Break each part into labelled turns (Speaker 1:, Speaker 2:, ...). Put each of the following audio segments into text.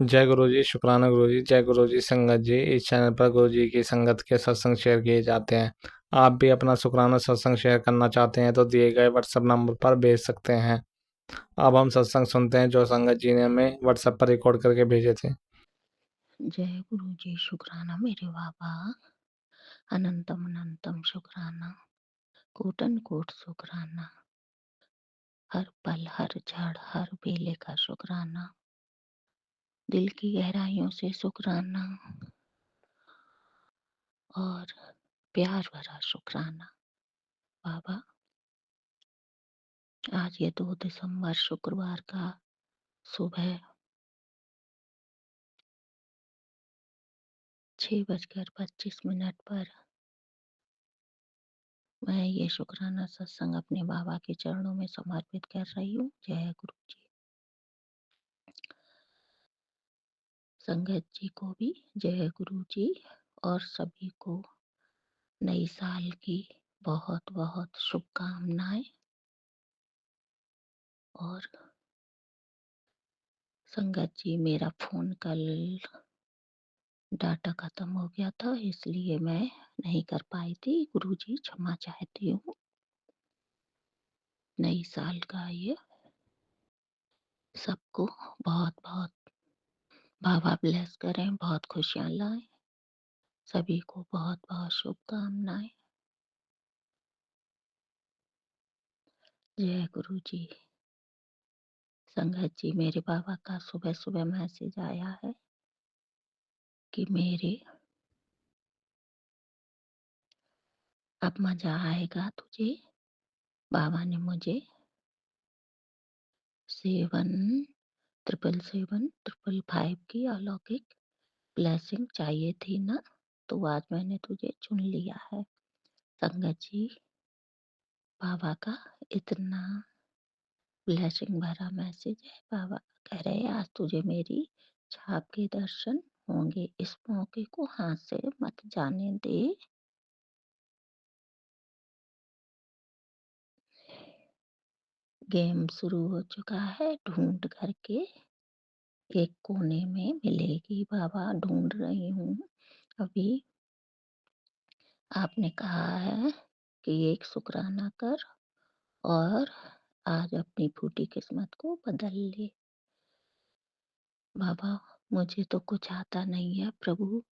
Speaker 1: जय गुरु जी, शुक्राना गुरु जी। जय गुरु जी। संगत जी, इस चैनल पर गुरु जी की संगत के सत्संग शेयर किए जाते हैं। आप भी अपना शुक्राना सत्संग शेयर करना चाहते हैं तो दिए गए व्हाट्सएप नंबर पर भेज सकते हैं। अब हम सत्संग सुनते हैं जो संगत जी ने हमें व्हाट्सएप पर रिकॉर्ड करके भेजे थे।
Speaker 2: जय गुरु जी, शुक्राना मेरे बाबा। अनंतम अनंतम शुक्राना, कोटन कोट शुक्राना, हर पल हर क्षण हर बेले का शुक्राना, दिल की गहराइयों से शुक्राना और प्यार भरा शुक्राना। बाबा, आज ये 2 दिसंबर शुक्रवार का सुबह 6:25 पर मैं ये शुक्राना सत्संग अपने बाबा के चरणों में समर्पित कर रही हूँ। जय गुरु जी। संगत जी को भी जय गुरु जी और सभी को नई साल की बहुत बहुत शुभकामनाएं। और संगत जी, मेरा फोन कल डाटा खत्म हो गया था, इसलिए मैं नहीं कर पाई थी। गुरु जी क्षमा चाहती हूँ। नई साल का ये सबको बहुत बहुत बाबा ब्लेस करें, बहुत खुशियाँ लाएं। सभी को बहुत बहुत शुभकामनाएं। जय गुरु जी। संगत जी, मेरे बाबा का सुबह सुबह मैसेज आया है कि मेरे अब मजा आएगा तुझे। बाबा ने मुझे 77775 की अलौकिक ब्लेसिंग चाहिए थी ना, तो आज मैंने तुझे चुन लिया है। संगत जी, बाबा का इतना ब्लेसिंग भरा मैसेज है। बाबा कह रहे हैं आज तुझे मेरी छाप के दर्शन होंगे। इस मौके को हाथ से मत जाने दे। गेम शुरू हो चुका है, ढूंढ करके एक कोने में मिलेगी। बाबा ढूंढ रही हूँ अभी। आपने कहा है कि एक शुक्राना कर और आज अपनी फूटी किस्मत को बदल ले। बाबा, मुझे तो कुछ आता नहीं है प्रभु,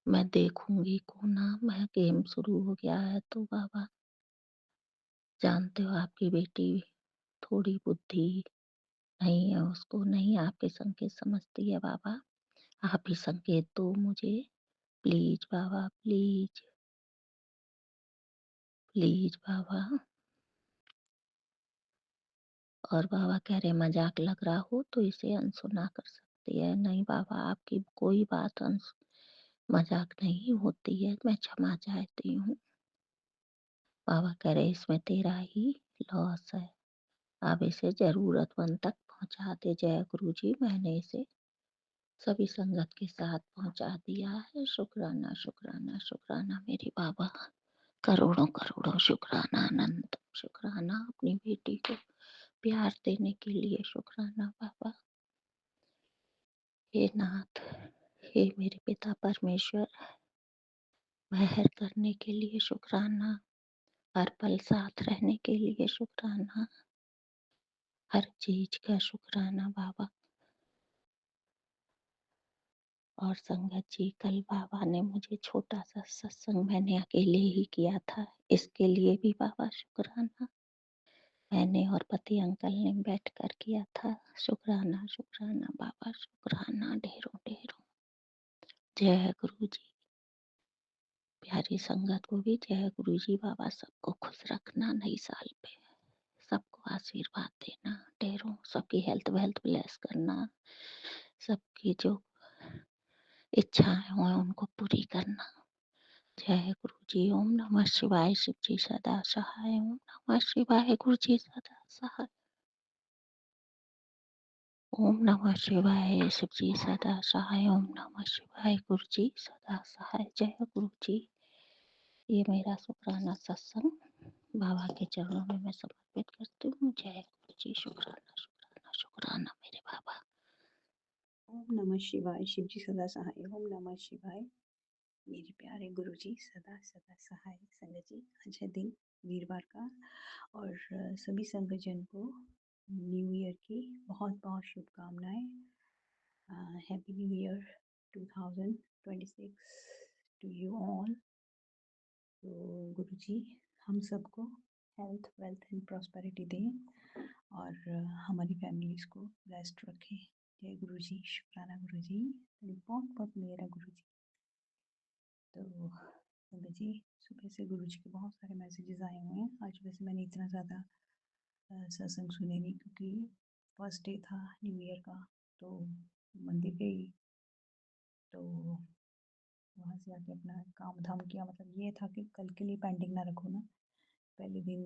Speaker 2: मैं देखूंगी कोना। मैं गेम शुरू हो गया है तो बाबा जानते हो आपकी बेटी थोड़ी बुद्धि नहीं है, उसको नहीं आपके संकेत समझती है। बाबा आप ही संकेत दो मुझे, प्लीज बाबा, प्लीज प्लीज बाबा। और बाबा कह रहे मजाक लग रहा हो तो इसे अनसुना कर सकती है। नहीं बाबा, आपकी कोई बात मजाक नहीं होती है, मैं क्षमा चाहती हूँ। बाबा कह रहे इसमें तेरा ही लॉस है, आप इसे जरूरतमंद तक पहुंचा दे। जय गुरु जी, मैंने इसे सभी संगत के साथ पहुंचा दिया है। शुक्राना शुक्राना शुक्राना मेरे बाबा, करोड़ों करोड़ों शुक्राना। अनंत शुक्राना अपनी बेटी को प्यार देने के लिए शुक्राना। बाबा हे नाथ, हे मेरे पिता परमेश्वर, मेहर करने के लिए शुक्राना, हर पल साथ रहने के लिए शुक्राना, हर चीज का शुक्राना बाबा। और संगत जी, कल बाबा ने मुझे छोटा सा सत्संग मैंने अकेले ही किया था, इसके लिए भी बाबा शुक्राना। मैंने और पति अंकल ने बैठ कर किया था। शुक्राना शुक्राना बाबा, शुक्राना ढेरों ढेरों। जय गुरु जी। प्यारी संगत को भी जय गुरु जी। बाबा सबको खुश रखना नई साल पे, सबको आशीर्वाद देना ढेरों, सबकी हेल्थ वेल्थ ब्लेस करना, सबकी जो इच्छाएं हो उनको पूरी करना। जय गुरु जी। ओम नमः शिवाय। शिव जी सदा सहाय। ओम नमः शिवाय। गुरु जी सदा सहाय। ओम नमः शिवाय। शिव जी सदा सहाय। ओम नमः शिवाय। गुरु जी सदा सहाय। जय गुरु जी। ये मेरा शुक्राना सत्संग बाबा के चरणों में मैं समर्पित करती हूँ। जय गुरु जी। शुक्राना शुक्राना शुक्राना मेरे बाबा।
Speaker 3: नमः शिवाय। शिव जी सदा सहाय। ओम नमः शिवाय। मेरे प्यारे गुरु जी सदा सदा सहाय। संगत जी, आज है दिन वीरवार का और सभी संगतजन को न्यू ईयर की बहुत बहुत शुभकामनाएं। Happy new year 2026 to you all. तो गुरु जी हम सबको हेल्थ वेल्थ एंड प्रॉस्पेरिटी दें और हमारी फैमिलीज़ को ब्लेस्ड रखें। जय गुरु जी। शुक्राना गुरु जी। बहुत बहुत मेरा गुरु जी। तो संगत जी, सुबह से गुरु जी के बहुत सारे मैसेजेस आए हुए हैं। आज वैसे मैंने इतना ज़्यादा सत्संग सुने नहीं क्योंकि फर्स्ट डे था न्यू ईयर का, तो मंदिर गई, तो वहाँ से आके अपना काम धाम किया। मतलब ये था कि कल के लिए पेंडिंग ना रखो ना। पहले दिन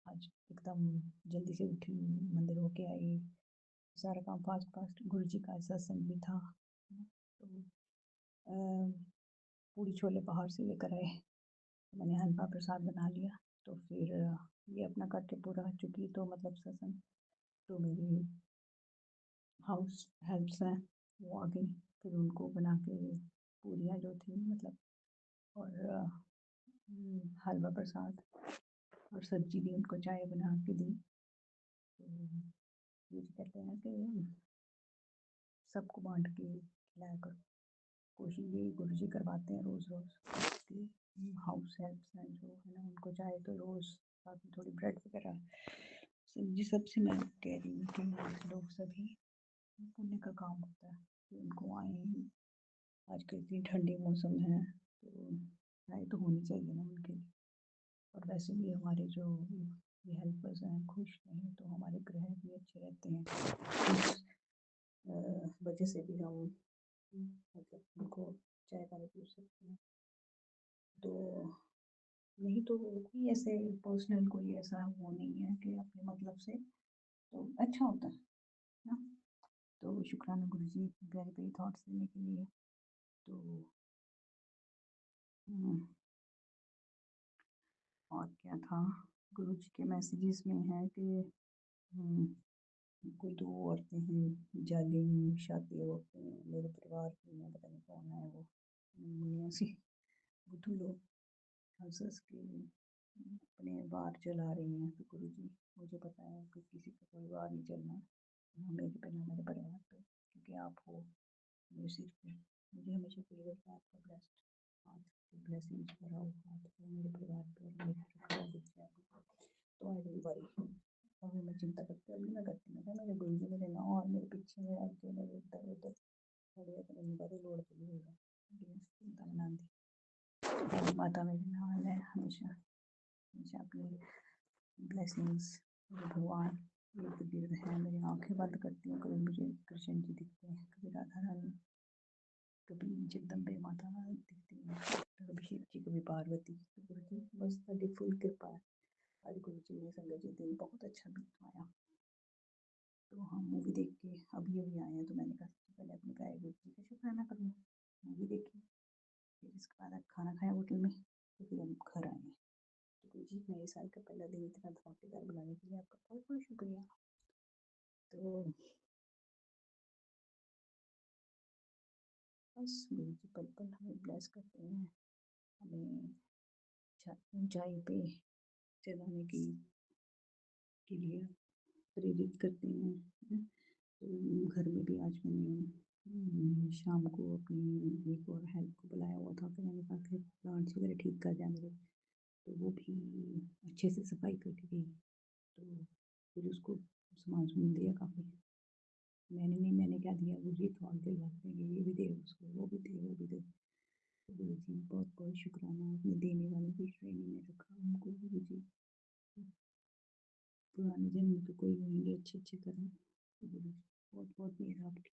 Speaker 3: आज एकदम जल्दी से उठी, मंदिर होके आई, सारा काम फास्ट फास्ट। गुरु जी का सत्संग भी था, तो पूरी छोले बाहर से लेकर आए, मैंने हलवा प्रसाद बना लिया। तो फिर ये अपना करके पूरा चुकी, तो मतलब सत्संग, तो मेरी हाउस हेल्प्स हैं वो आ गई, फिर उनको बना के पूरियाँ जो थी मतलब, और हलवा प्रसाद और सब्जी भी उनको चाय बना के दी। तो ये कहते हैं कि सबको बांट के खिलाया करो। कोशिश यही गुरु जी करवाते हैं रोज़ रोज़ कि हाउस हेल्प्स हैं जो है ना, उनको चाहे तो रोज़ साथ में थोड़ी ब्रेड वगैरह सब्जी। सबसे मैं कह रही हूँ कि लोग सभी पुण्य का काम होता है कि उनको आए। आजकल इतनी ठंडी मौसम है, तो चाय तो होनी चाहिए ना उनके लिए। और वैसे भी हमारे जो ये हेल्पर्स हैं खुश रहें तो हमारे ग्रह भी अच्छे रहते हैं। इस वजह से भी हम मतलब उनको चाय पानी पूछ सकते हैं। तो नहीं तो कोई ऐसे पर्सनल कोई ऐसा वो नहीं है कि अपने मतलब से, तो अच्छा होता है ना। तो शुक्राना गुरु जी प्यारे प्यारे थॉट्स देने के लिए। तो और क्या था, गुरु जी के मैसेजेस में है कि कोई दो औरतें हैं जालिम शादी होते हैं मेरे परिवार की, मैं पता नहीं कौन है वो, मुनिया सी बुद्धू लोग हंस हंस के अपने वार चला रही हैं। तो गुरु जी मुझे पता है कि किसी का कोई वार नहीं चलना, ना मेरे पे ना मेरे परिवार पे, क्योंकि आप हो मेरे सिर पे। मुझे हमेशा फील होता है आपका ब्लेस्ड हाथ, ब्लेसिंग्स भरा हुआ हाथ हो मेरे परिवार पे और मेरे रखा कुछ है। तो आई विल वरी, अभी मैं चिंता करती हूँ, अभी मैं करती हूँ मेरे गुरु जी मेरे नाम और मेरे पीछे मेरे आगे मेरे इधर उधर बड़े अपने बारे लोड़ चली हुई है, चिंता मना दी। माता मेरे नाल है हमेशा, हमेशा अपनी ब्लेसिंग्स। भगवान इर्द गिर्द है, मेरी आंखें बंद करती हूँ, कभी मुझे कृष्ण जी दिखते हैं, कभी राधा रानी, कभी जगदम्बे माता दिखती हैं, तो कभी शिव जी, कभी पार्वती। तो गुरु जी बस ਤੁਹਾਡੀ फुल कृपा है। आज गुरु जी ने संगत जी दिन बहुत अच्छा बीतवाया। तो हम मूवी देख के अभी अभी आए हैं, तो मैंने कहा सबसे पहले अपने प्यारे गुरु जी का शुक्राना करूँ। मूवी देखी, फिर इसके बाद खाना खाया होटल में, तो फिर हम घर आए हैं। तो गुरु जी नए साल का पहला दिन इतना धमाकेदार बनाने के लिए आपका बहुत बहुत शुक्रिया। तो बस गुरु जी पल पल हमें ब्लेस करते हैं, हमें ऊंचाई पे चलाने के लिए प्रेरित करते हैं। तो घर में भी आज मैंने शाम को अपनी एक और हेल्प को बुलाया हुआ था, फिर मैंने कहा कि प्लांट्स वगैरह ठीक कर जाए मेरे, तो वो भी अच्छे से सफाई करके गई। तो फिर उसको सामान सुन दिया काफ़ी, मैंने क्या दिया, वो जी थॉट दिलवाते हैं कि ये भी दे उसको, वो भी दे वो भी दे। तो गुरु जी बहुत बहुत शुक्राना, आपने देने वालों की श्रेणी में रखा हमको गुरु जी। पुराने जन्म तो कोई होंगे अच्छे अच्छे कर्म। तो गुरु जी बहुत बहुत मेहर आपकी।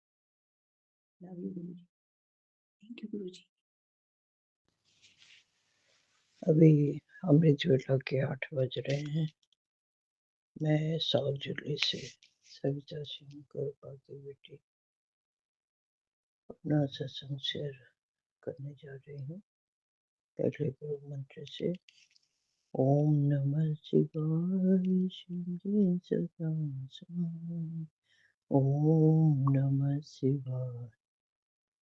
Speaker 3: Love you Guru ji. Thank you गुरु जी।
Speaker 4: अभी अमृत वेला के 8 बज रहे हैं। मैं साउथ दिल्ली से सविता सिंह गौरपा की बेटी अपना सत्संग शेयर करने जा रही हूँ। पहले गुरु मंत्र से ओम नमः शिवाय शिव सदा ओम नमः शिवाय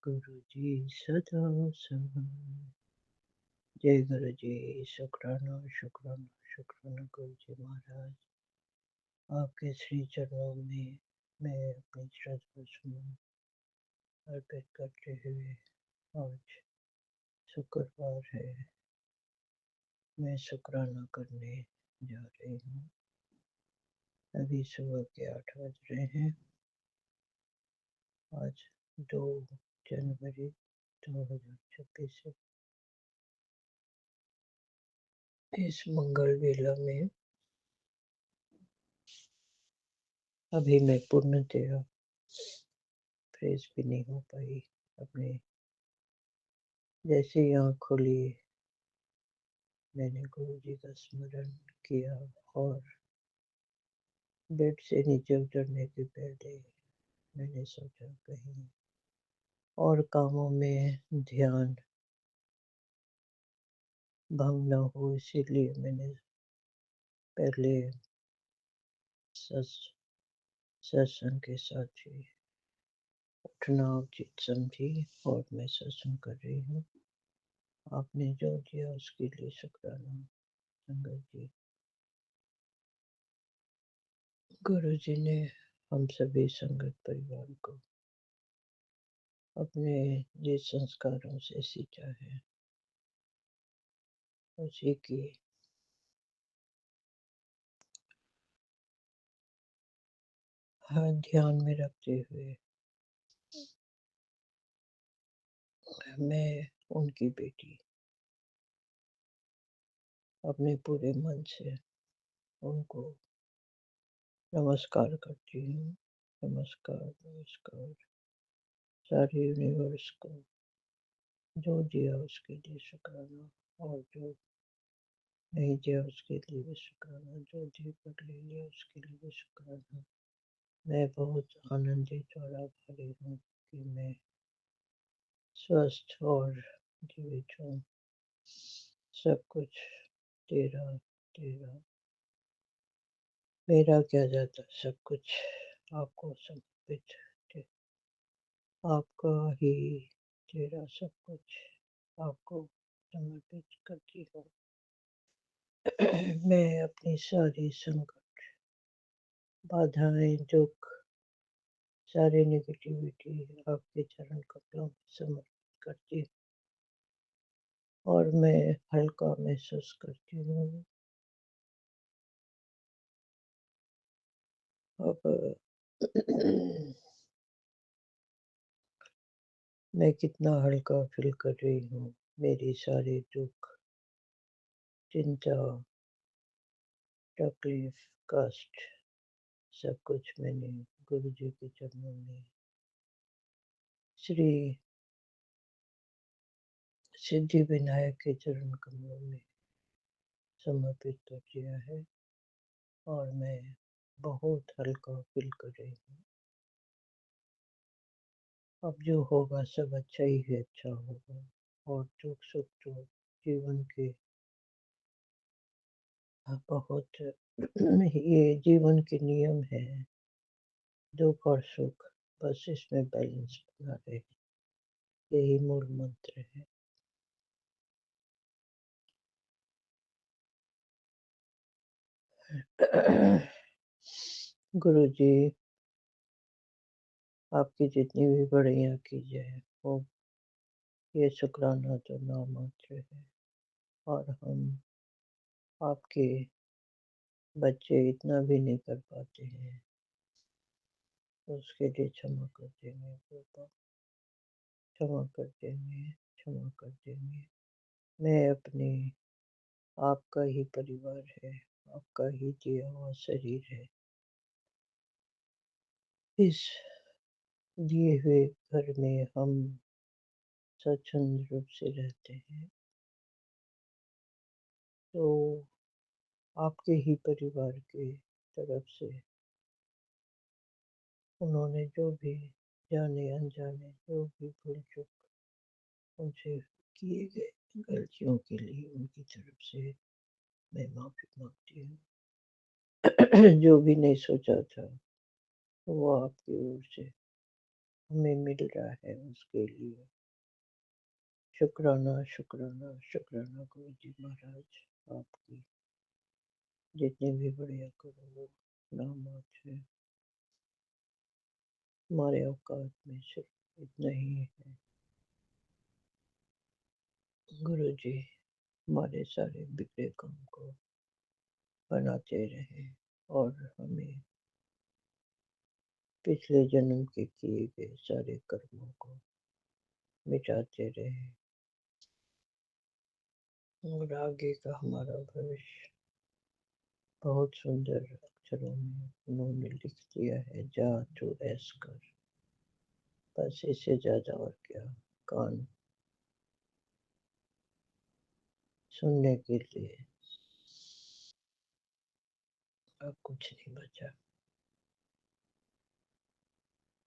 Speaker 4: गुरु जी सदा सहाय। जय गुरु जी। शुक्राना शुक्राना शुक्राना गुरु जी महाराज। आपके श्री चरणों में मैं अपनी श्रद्धा सुमन अर्पित करते हुए आज शुक्रवार है, मैं शुक्राना करने जा रही हूँ। अभी सुबह के 8 बज रहे हैं। आज 2 जनवरी 2026 है। इस मंगल वेला में अभी मैं पूर्णतया फ्रेश भी नहीं हो पाई। अपने जैसे ही आँख खुली मैंने गुरु जी का स्मरण किया और बेड से नीचे उतरने के पहले मैंने सोचा कहीं और कामों में ध्यान भंग न हो, इसीलिए मैंने पहले सत्संग के साथ ही उठना उचित समझी और मैं सत्संग कर रही हूँ। आपने जो दिया उसके लिए शुक्राना संगत जी। गुरु जी ने हम सभी संगत परिवार को अपने जिस संस्कारों से सींचा है उसी की ध्यान में रखते हुए मैं उनकी बेटी अपने पूरे मन से उनको नमस्कार करती हूँ। नमस्कार नमस्कार। सारे यूनिवर्स को जो दिया उसके लिए शुक्राना और जो नहीं दिया उसके लिए भी शुक्राना, जो दी पर ले लिया उसके लिए भी शुक्राना। मैं बहुत आनंदित और आभारी हूँ कि मैं स्वस्थ और जीवित हूँ। सब कुछ तेरा तेरा, मेरा क्या जाता, सब कुछ आपको समर्पित है। आपका ही तेरा सब कुछ आपको समर्पित करती हूँ। मैं अपनी सारी संकट, बाधाएं, दुख, सारी नेगेटिविटी आपके चरण कमलों में समर्पित करती हूँ और मैं हल्का महसूस करती हूँ। अब मैं कितना हल्का फील कर रही हूँ। मेरी सारी दुख, चिंता, तकलीफ, कष्ट सब कुछ मैंने गुरु जी के चरणों में श्री सिद्धि विनायक के चरण कमलों में समर्पित कर दिया है और मैं बहुत हल्का फील कर रही हूँ। अब जो होगा सब अच्छा ही अच्छा होगा और दुख सुख तो जीवन के बहुत ये जीवन के नियम है। दुख और सुख बस इसमें बैलेंस बना रहे, यही मूल मंत्र है। गुरु जी आपकी जितनी भी बड़ाइयाँ की जाए वो ये शुक्राना तो नाम मात्र है और हम आपके बच्चे इतना भी नहीं कर पाते हैं, तो उसके लिए क्षमा कर देंगे पापा, क्षमा कर देंगे, क्षमा कर देंगे। मैं अपने आपका ही परिवार है, आपका ही दिया हुआ शरीर है। इस दिए हुए घर में हम स्वच्छंद रूप से रहते हैं, तो आपके ही परिवार के तरफ से उन्होंने जो भी जाने अनजाने जो भी भूल चूक उनसे किए गए गलतियों के लिए उनकी तरफ से मैं माफी मांगती हूँ। जो भी नहीं सोचा था वो आपकी ओर से हमें मिल रहा है उसके लिए शुक्राना शुक्राना शुक्राना गुरु जी महाराज। आपकी जितने भी बढ़िया करो नामात है, हमारे औकात में सिर्फ इतना ही है। गुरु जी हमारे सारे बिगड़े काम को बनाते रहे और हमें पिछले जन्म के किए गए सारे कर्मों को मिटाते रहे और आगे का हमारा भविष्य बहुत सुंदर अक्षरों में उन्होंने लिख दिया है। जा तू ऐस कर, बस इससे ज्यादा और क्या कान सुनने के लिए अब कुछ नहीं बचा।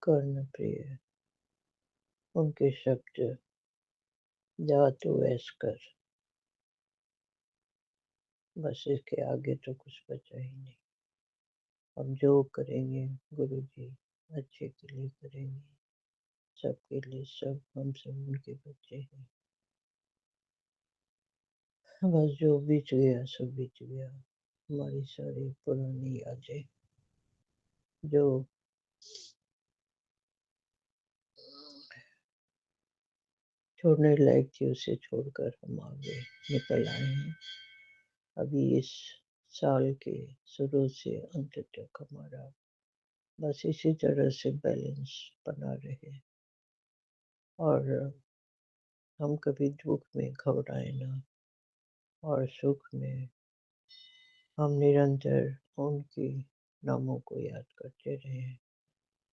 Speaker 4: कर्ण प्रिय उनके शब्द जा तू ऐस कर, बस इसके आगे तो कुछ बचा ही नहीं। हम जो करेंगे गुरु जी अच्छे के लिए करेंगे, सबके लिए। सब हम सब उनके बच्चे हैं। बस जो बीत गया सब बीत गया। हमारी सारी पुरानी यादें जो छोड़ने लायक थी उसे छोड़कर हम आगे निकल आए हैं। अभी इस साल के शुरू से अंत तक हमारा बस इसी तरह से बैलेंस बना रहे और हम कभी दुख में घबराए ना और सुख में हम निरंतर उनके नामों को याद करते रहे।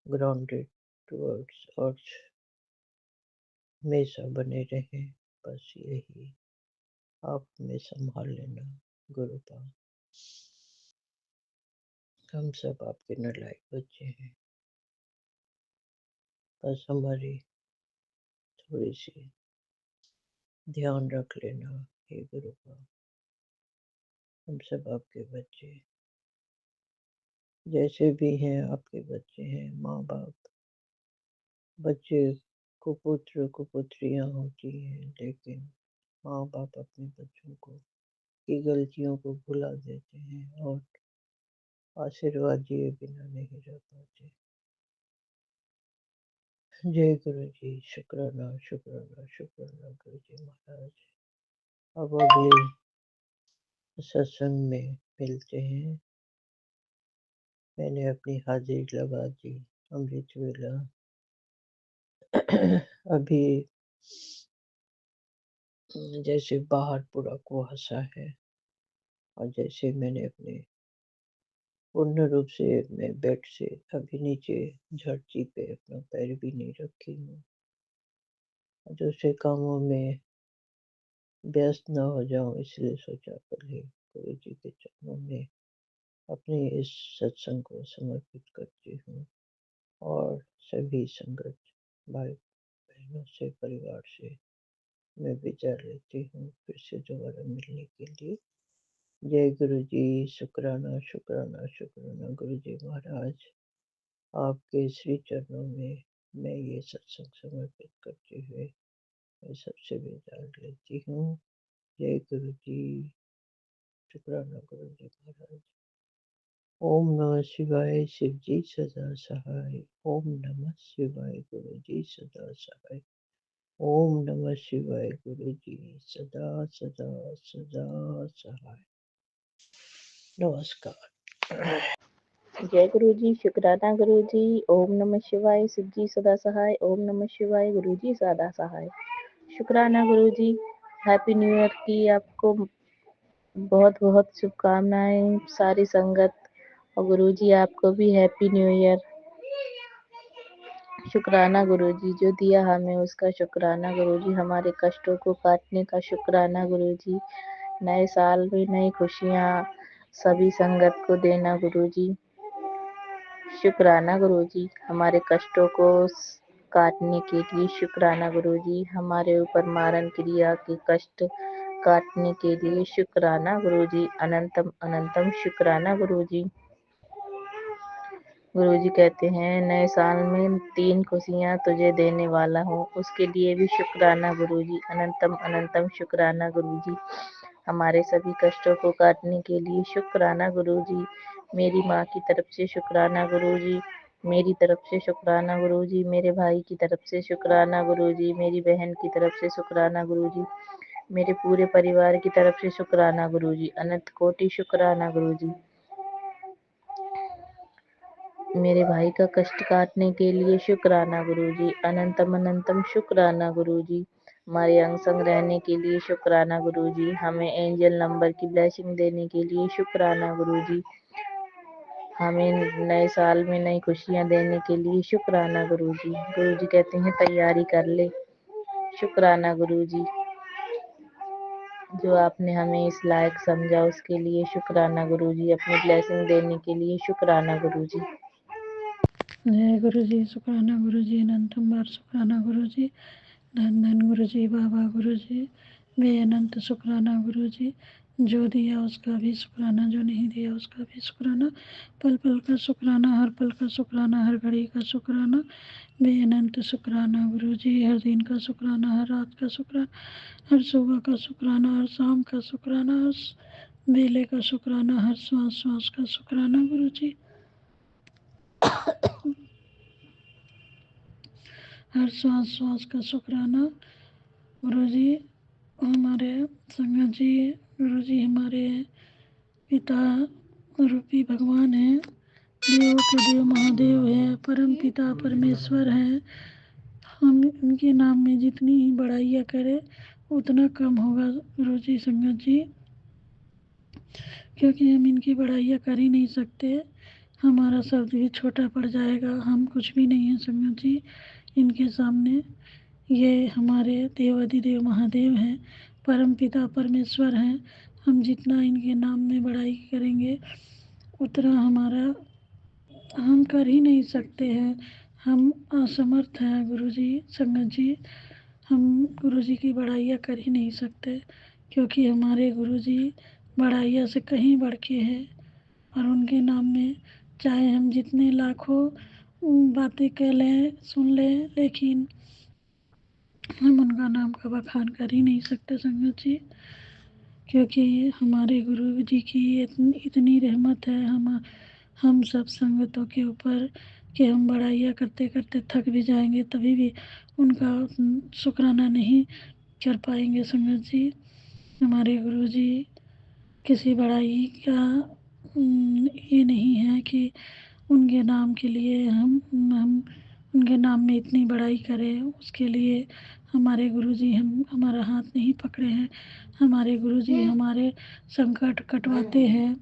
Speaker 4: ग्राउंडेड टुवर्ड्स अर्थ हमेशा बने रहे। बस यही आप में संभाल लेना गुरुपा। हम सब आपके नालायक बच्चे हैं। बस हमारी थोड़ी सी ध्यान रख लेना हे गुरुपा। हम सब आपके बच्चे जैसे भी हैं, आपके बच्चे हैं। माँ बाप बच्चे को पुत्र को पुत्रियाँ होती हैं, लेकिन माँ बाप अपने बच्चों को की गलतियों को भुला देते हैं और आशीर्वाद दिए बिना नहीं रह पाते। जय गुरु जी। शुक्राना शुक्राना शुक्राना गुरु जी महाराज। अब अगले सत्संग में मिलते हैं। मैंने अपनी हाजिरी लगा दी। अमृत वेला अभी जैसे बाहर पूरा कुहासा है और जैसे मैंने अपने पूर्ण रूप से मैं बेड से अभी नीचे धरती पे अपना पैर भी नहीं रखी हूँ। दूसरे कामों में व्यस्त न हो जाऊं, इसलिए सोचा पहले गुरु जी के चरणों में अपने इस सत्संग को समर्पित करती हूँ और सभी संगत भाई बहनों से परिवार से मैं विदा लेती हूँ फिर से दोबारा मिलने के लिए। जय गुरु जी। शुक्राना शुक्राना शुक्राना गुरु जी महाराज। आपके श्री चरणों में मैं ये सत्संग समर्पित करते हुए मैं सबसे विदा लेती हूँ। जय गुरु जी। शुक्राना गुरु जी महाराज। ओम नमः शिवाय। शिव जी सदा सहाय। ओम नमः शिवाय। गुरु जी सदा सहाय। ओम नमः शिवाय। गुरु जी सदा सदा सदा सहाय। नमस्कार।
Speaker 2: जय गुरु जी। शुक्राना गुरु जी। ओम नमः शिवाय। शिव जी सदा सहाय। ओम नमः शिवाय। गुरु जी सदा सहाय। शुक्राना गुरु जी। हैप्पी न्यू ईयर की आपको बहुत बहुत शुभकामनाएं सारी संगत और गुरु जी आपको भी हैप्पी न्यू ईयर। शुक्राना गुरु जी जो दिया हमें उसका शुक्राना गुरु जी। हमारे कष्टों को काटने का शुक्राना गुरु जी। नए साल में नई खुशियाँ सभी संगत को देना गुरु जी। शुक्राना गुरु जी। हमारे कष्टों को काटने के लिए शुक्राना गुरु जी। हमारे ऊपर मारण क्रिया के कष्ट काटने के लिए शुक्राना गुरु जी। अनंतम अनंतम शुक्राना गुरु जी।
Speaker 5: गुरुजी कहते हैं नए साल में 3 खुशियाँ तुझे देने वाला हूँ, उसके लिए भी शुक्राना गुरुजी, अनंतम अनंतम शुक्राना गुरुजी। हमारे सभी कष्टों को काटने के लिए शुक्राना गुरुजी। मेरी माँ की तरफ से शुक्राना गुरुजी, मेरी तरफ से शुक्राना गुरुजी, मेरे भाई की तरफ से शुक्राना गुरुजी, मेरी बहन की तरफ से शुक्राना गुरुजी, मेरे पूरे परिवार की तरफ से शुक्राना गुरुजी, अनंत कोटि शुक्राना गुरुजी। मेरे भाई का कष्ट काटने के लिए शुक्राना गुरुजी, अनंतम अनंतम शुक्राना गुरुजी। हमारे अंग संग रहने के लिए शुक्राना गुरुजी, हमें एंजल नंबर की ब्लेसिंग देने के लिए शुक्राना गुरुजी, हमें नए साल में नई खुशियाँ देने के लिए शुक्राना गुरुजी। गुरुजी कहते हैं तैयारी कर ले, शुक्राना गुरुजी। जो आपने हमें इस लायक समझा उसके लिए शुक्राना गुरुजी, अपनी ब्लेसिंग देने के लिए शुक्राना गुरुजी।
Speaker 6: जय गुरु जी, शुक्राना गुरु जी, अनंतम बार शुक्राना गुरु जी, धन धन गुरु जी, बाबा गुरु जी, बेअनंत शुक्राना गुरु जी। जो दिया उसका भी शुक्राना, जो नहीं दिया उसका भी शुक्राना, पल पल का शुक्राना, हर पल का शुक्राना, हर घड़ी का शुक्राना, बेअनंत शुक्राना गुरु जी। हर दिन का शुक्राना, हर रात का शुक्राना, हर सुबह का शुक्राना, हर शाम का शुक्राना, हर बेले का शुक्राना, हर श्वास श्वास का शुक्राना गुरु जी। हर श्वास श्वास का शुक्राना गुरु जी। हमारे संगत जी, गुरु जी हमारे पिता रूपी भगवान हैं, देव के देव महादेव है, परम पिता परमेश्वर है। हम इनके नाम में जितनी ही बड़ाइयाँ करें उतना कम होगा गुरु जी, संगत जी, क्योंकि हम इनकी बड़ाइयाँ कर ही नहीं सकते। हमारा शब्द भी छोटा पड़ जाएगा, हम कुछ भी नहीं हैं संगत जी इनके सामने। ये हमारे देवाधिदेव महादेव हैं, परम पिता परमेश्वर हैं। हम जितना इनके नाम में बड़ाई करेंगे उतना हमारा हम कर ही नहीं सकते हैं, हम असमर्थ हैं गुरु जी, संगत जी। हम गुरु जी की बड़ाइयाँ कर ही नहीं सकते, क्योंकि हमारे गुरु जी बड़ाइयाँ से कहीं बढ़ के हैं। और उनके नाम में चाहे हम जितने लाखों बातें कह लें, सुन लें, लेकिन हम उनका नाम का बखान कर ही नहीं सकते संगत जी, क्योंकि हमारे गुरु जी की इतनी रहमत है हम सब संगतों के ऊपर कि हम बड़ाइयाँ करते करते थक भी जाएंगे तभी भी उनका शुक्राना नहीं कर पाएंगे संगत जी। हमारे गुरु जी किसी बड़ाई का ये नहीं है कि उनके नाम के लिए हम उनके नाम में इतनी बड़ाई करें, उसके लिए हमारे गुरुजी हमारा हाथ नहीं पकड़े हैं। हमारे गुरुजी हमारे संकट कटवाते हैं,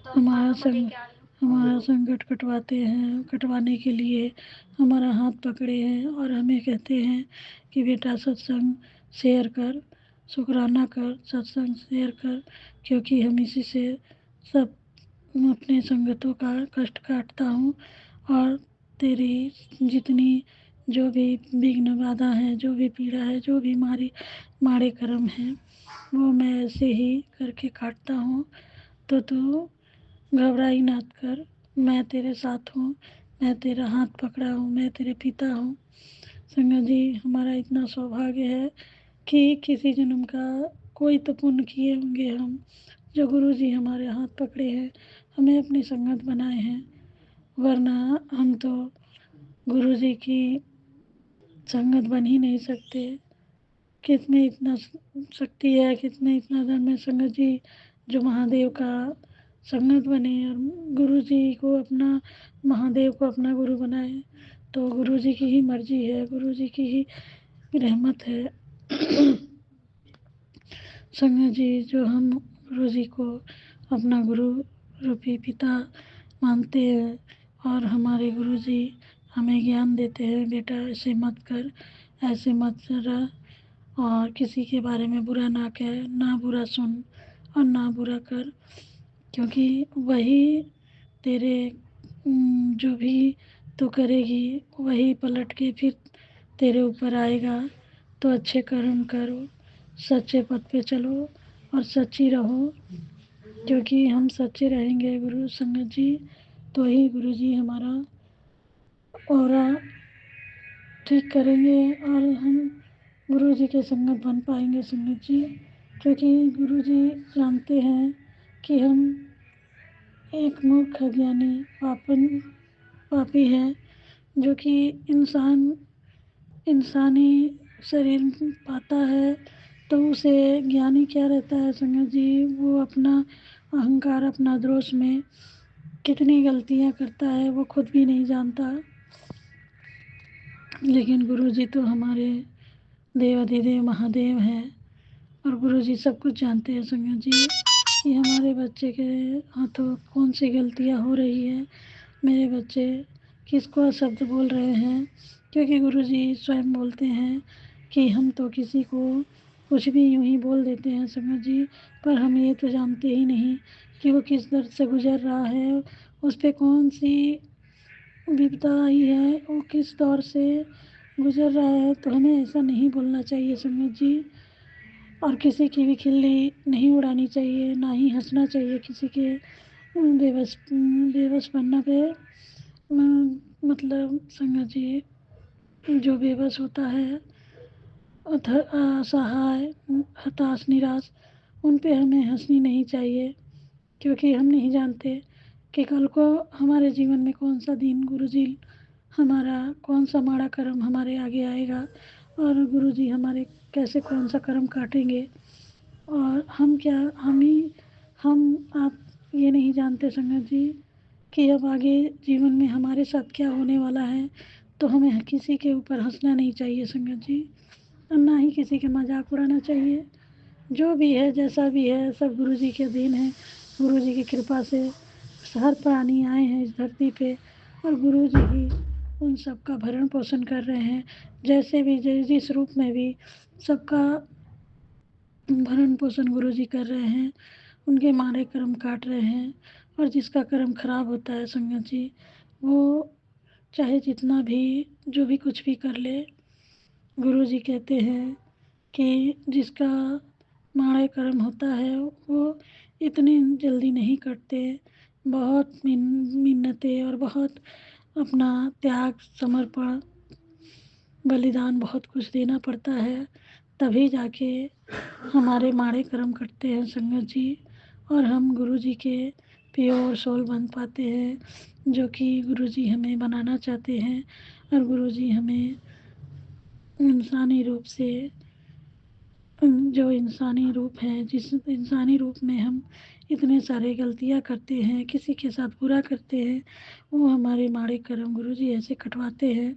Speaker 6: हमारा संकट कटवाते हैं, कटवाने के लिए हमारा हाथ पकड़े हैं और हमें कहते हैं कि बेटा सत्संग शेयर कर, शुक्राना कर, सत्संग शेयर कर, क्योंकि हम इसी से सब अपने संगतों का कष्ट काटता हूँ। और तेरी जितनी जो भी विघ्न बाधा है, जो भी पीड़ा है, जो भी माड़े कर्म हैं, वो मैं ऐसे ही करके काटता हूँ। तो तू घबराई मत कर, मैं तेरे साथ हूँ, मैं तेरा हाथ पकड़ा हूँ, मैं तेरे पिता हूँ। संगत जी हमारा इतना सौभाग्य है कि किसी जन्म का कोई तो पुण्य किए होंगे हम, जो गुरु जी हमारे हाथ पकड़े हैं, हमें अपनी संगत बनाए हैं, वरना हम तो गुरु जी की संगत बन ही नहीं सकते। किसमें इतना शक्ति है, किसमें इतना धर्म है संगत जी, जो महादेव का संगत बने और गुरु जी को अपना, महादेव को अपना गुरु बनाए। तो गुरु जी की ही मर्जी है, गुरु जी की ही रहमत है संगत जी। जो हम गुरु जी को अपना गुरु रूपी पिता मानते हैं और हमारे गुरु जी हमें ज्ञान देते हैं, बेटा ऐसे मत कर, ऐसे मत रह, और किसी के बारे में बुरा ना कह, ना बुरा सुन और ना बुरा कर, क्योंकि वही तेरे जो भी तू करेगी वही पलट के फिर तेरे ऊपर आएगा। तो अच्छे कर्म करो, सच्चे पथ पे चलो और सच्ची रहो, क्योंकि हम सच्चे रहेंगे गुरु संगत जी तो ही गुरुजी हमारा ऑरा ठीक करेंगे और हम गुरुजी के संगत बन पाएंगे संगत जी। क्योंकि गुरुजी जानते हैं कि हम एक मूर्ख अज्ञानी पापी है, जो कि इंसानी शरीर पाता है तो उसे ज्ञानी क्या रहता है संगत जी, वो अपना अहंकार अपना दोष में कितनी गलतियां करता है वो खुद भी नहीं जानता। लेकिन गुरुजी तो हमारे देवाधिदेव महादेव हैं और गुरुजी सब कुछ जानते हैं संगत जी कि हमारे बच्चे के हाथों कौन सी गलतियां हो रही है, मेरे बच्चे किसको शब्द बोल रहे हैं। क्योंकि गुरुजी स्वयं बोलते हैं कि हम तो किसी को कुछ भी यूं ही बोल देते हैं संगत जी, पर हम ये तो जानते ही नहीं कि वो किस दर्द से गुजर रहा है, उस पर कौन सी विपदा आई है, वो किस दौर से गुजर रहा है। तो हमें ऐसा नहीं बोलना चाहिए संगत जी, और किसी की भी खिल्ली नहीं उड़ानी चाहिए, ना ही हंसना चाहिए किसी के बेबस बनना पे। मतलब संगत जी, जो बेबस होता है, असहाय, हताश, निराश, उन पे हमें हंसनी नहीं चाहिए। क्योंकि हम नहीं जानते कि कल को हमारे जीवन में कौन सा दिन गुरुजी हमारा कौन सा माड़ा कर्म हमारे आगे आएगा और गुरुजी हमारे कैसे कौन सा कर्म काटेंगे। और हम आप ये नहीं जानते संगत जी कि अब आगे जीवन में हमारे साथ क्या होने वाला है। तो हमें किसी के ऊपर हंसना नहीं चाहिए संगत जी, और ना ही किसी के मजाक उड़ाना चाहिए। जो भी है जैसा भी है सब गुरुजी के देन है, गुरुजी की कृपा से हर प्राणी आए हैं इस धरती पे और गुरुजी ही उन सब का भरण पोषण कर रहे हैं। जैसे भी जिस रूप में भी सबका भरण पोषण गुरुजी कर रहे हैं, उनके मारे कर्म काट रहे हैं। और जिसका कर्म खराब होता है संगत जी, वो चाहे जितना भी जो भी कुछ भी कर ले, गुरुजी कहते हैं कि जिसका माड़े कर्म होता है वो इतनी जल्दी नहीं कटते, बहुत मिन्नतें और बहुत अपना त्याग समर्पण बलिदान बहुत कुछ देना पड़ता है, तभी जाके हमारे माड़े कर्म कटते हैं संगत जी। और हम गुरुजी के प्योर सोल बन पाते हैं, जो कि गुरुजी हमें बनाना चाहते हैं। और गुरुजी हमें इंसानी रूप से, जो इंसानी रूप है, जिस इंसानी रूप में हम इतने सारे गलतियां करते हैं, किसी के साथ बुरा करते हैं, वो हमारे माड़े कर्म गुरुजी ऐसे कटवाते हैं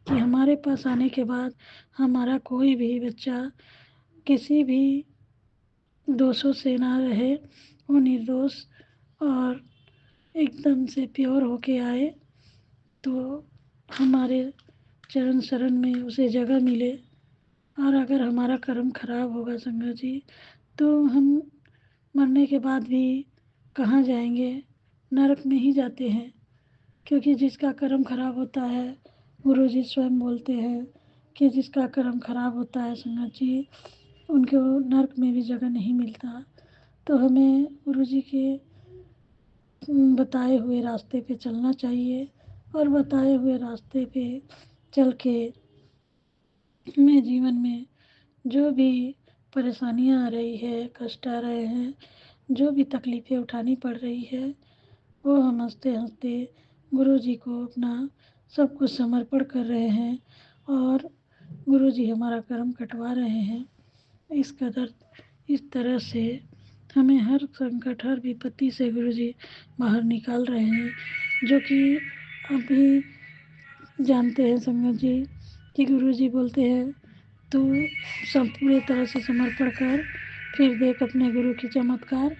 Speaker 6: कि हमारे पास आने के बाद हमारा कोई भी बच्चा किसी भी दोषों से ना रहे, वो निर्दोष और एकदम से प्योर होके आए, तो हमारे चरण शरण में उसे जगह मिले। और अगर हमारा कर्म खराब होगा संगत जी, तो हम मरने के बाद भी कहाँ जाएंगे, नरक में ही जाते हैं। क्योंकि जिसका कर्म खराब होता है, गुरुजी स्वयं बोलते हैं कि जिसका कर्म खराब होता है संगत जी, उनको नरक में भी जगह नहीं मिलता। तो हमें गुरुजी के बताए हुए रास्ते पे चलना चाहिए और बताए हुए रास्ते पे चल के हमें जीवन में जो भी परेशानियां आ रही है, कष्ट आ रहे हैं, जो भी तकलीफ़ें उठानी पड़ रही है, वो हम हंसते-हंसते गुरुजी को अपना सब कुछ समर्पण कर रहे हैं और गुरुजी हमारा कर्म कटवा रहे हैं। इस तरह से हमें हर संकट, हर विपत्ति से गुरुजी बाहर निकाल रहे हैं, जो कि अभी जानते हैं संगत जी कि गुरुजी बोलते हैं तू सब पूरे तरह से समर्पण कर, फिर देख अपने गुरु की चमत्कार।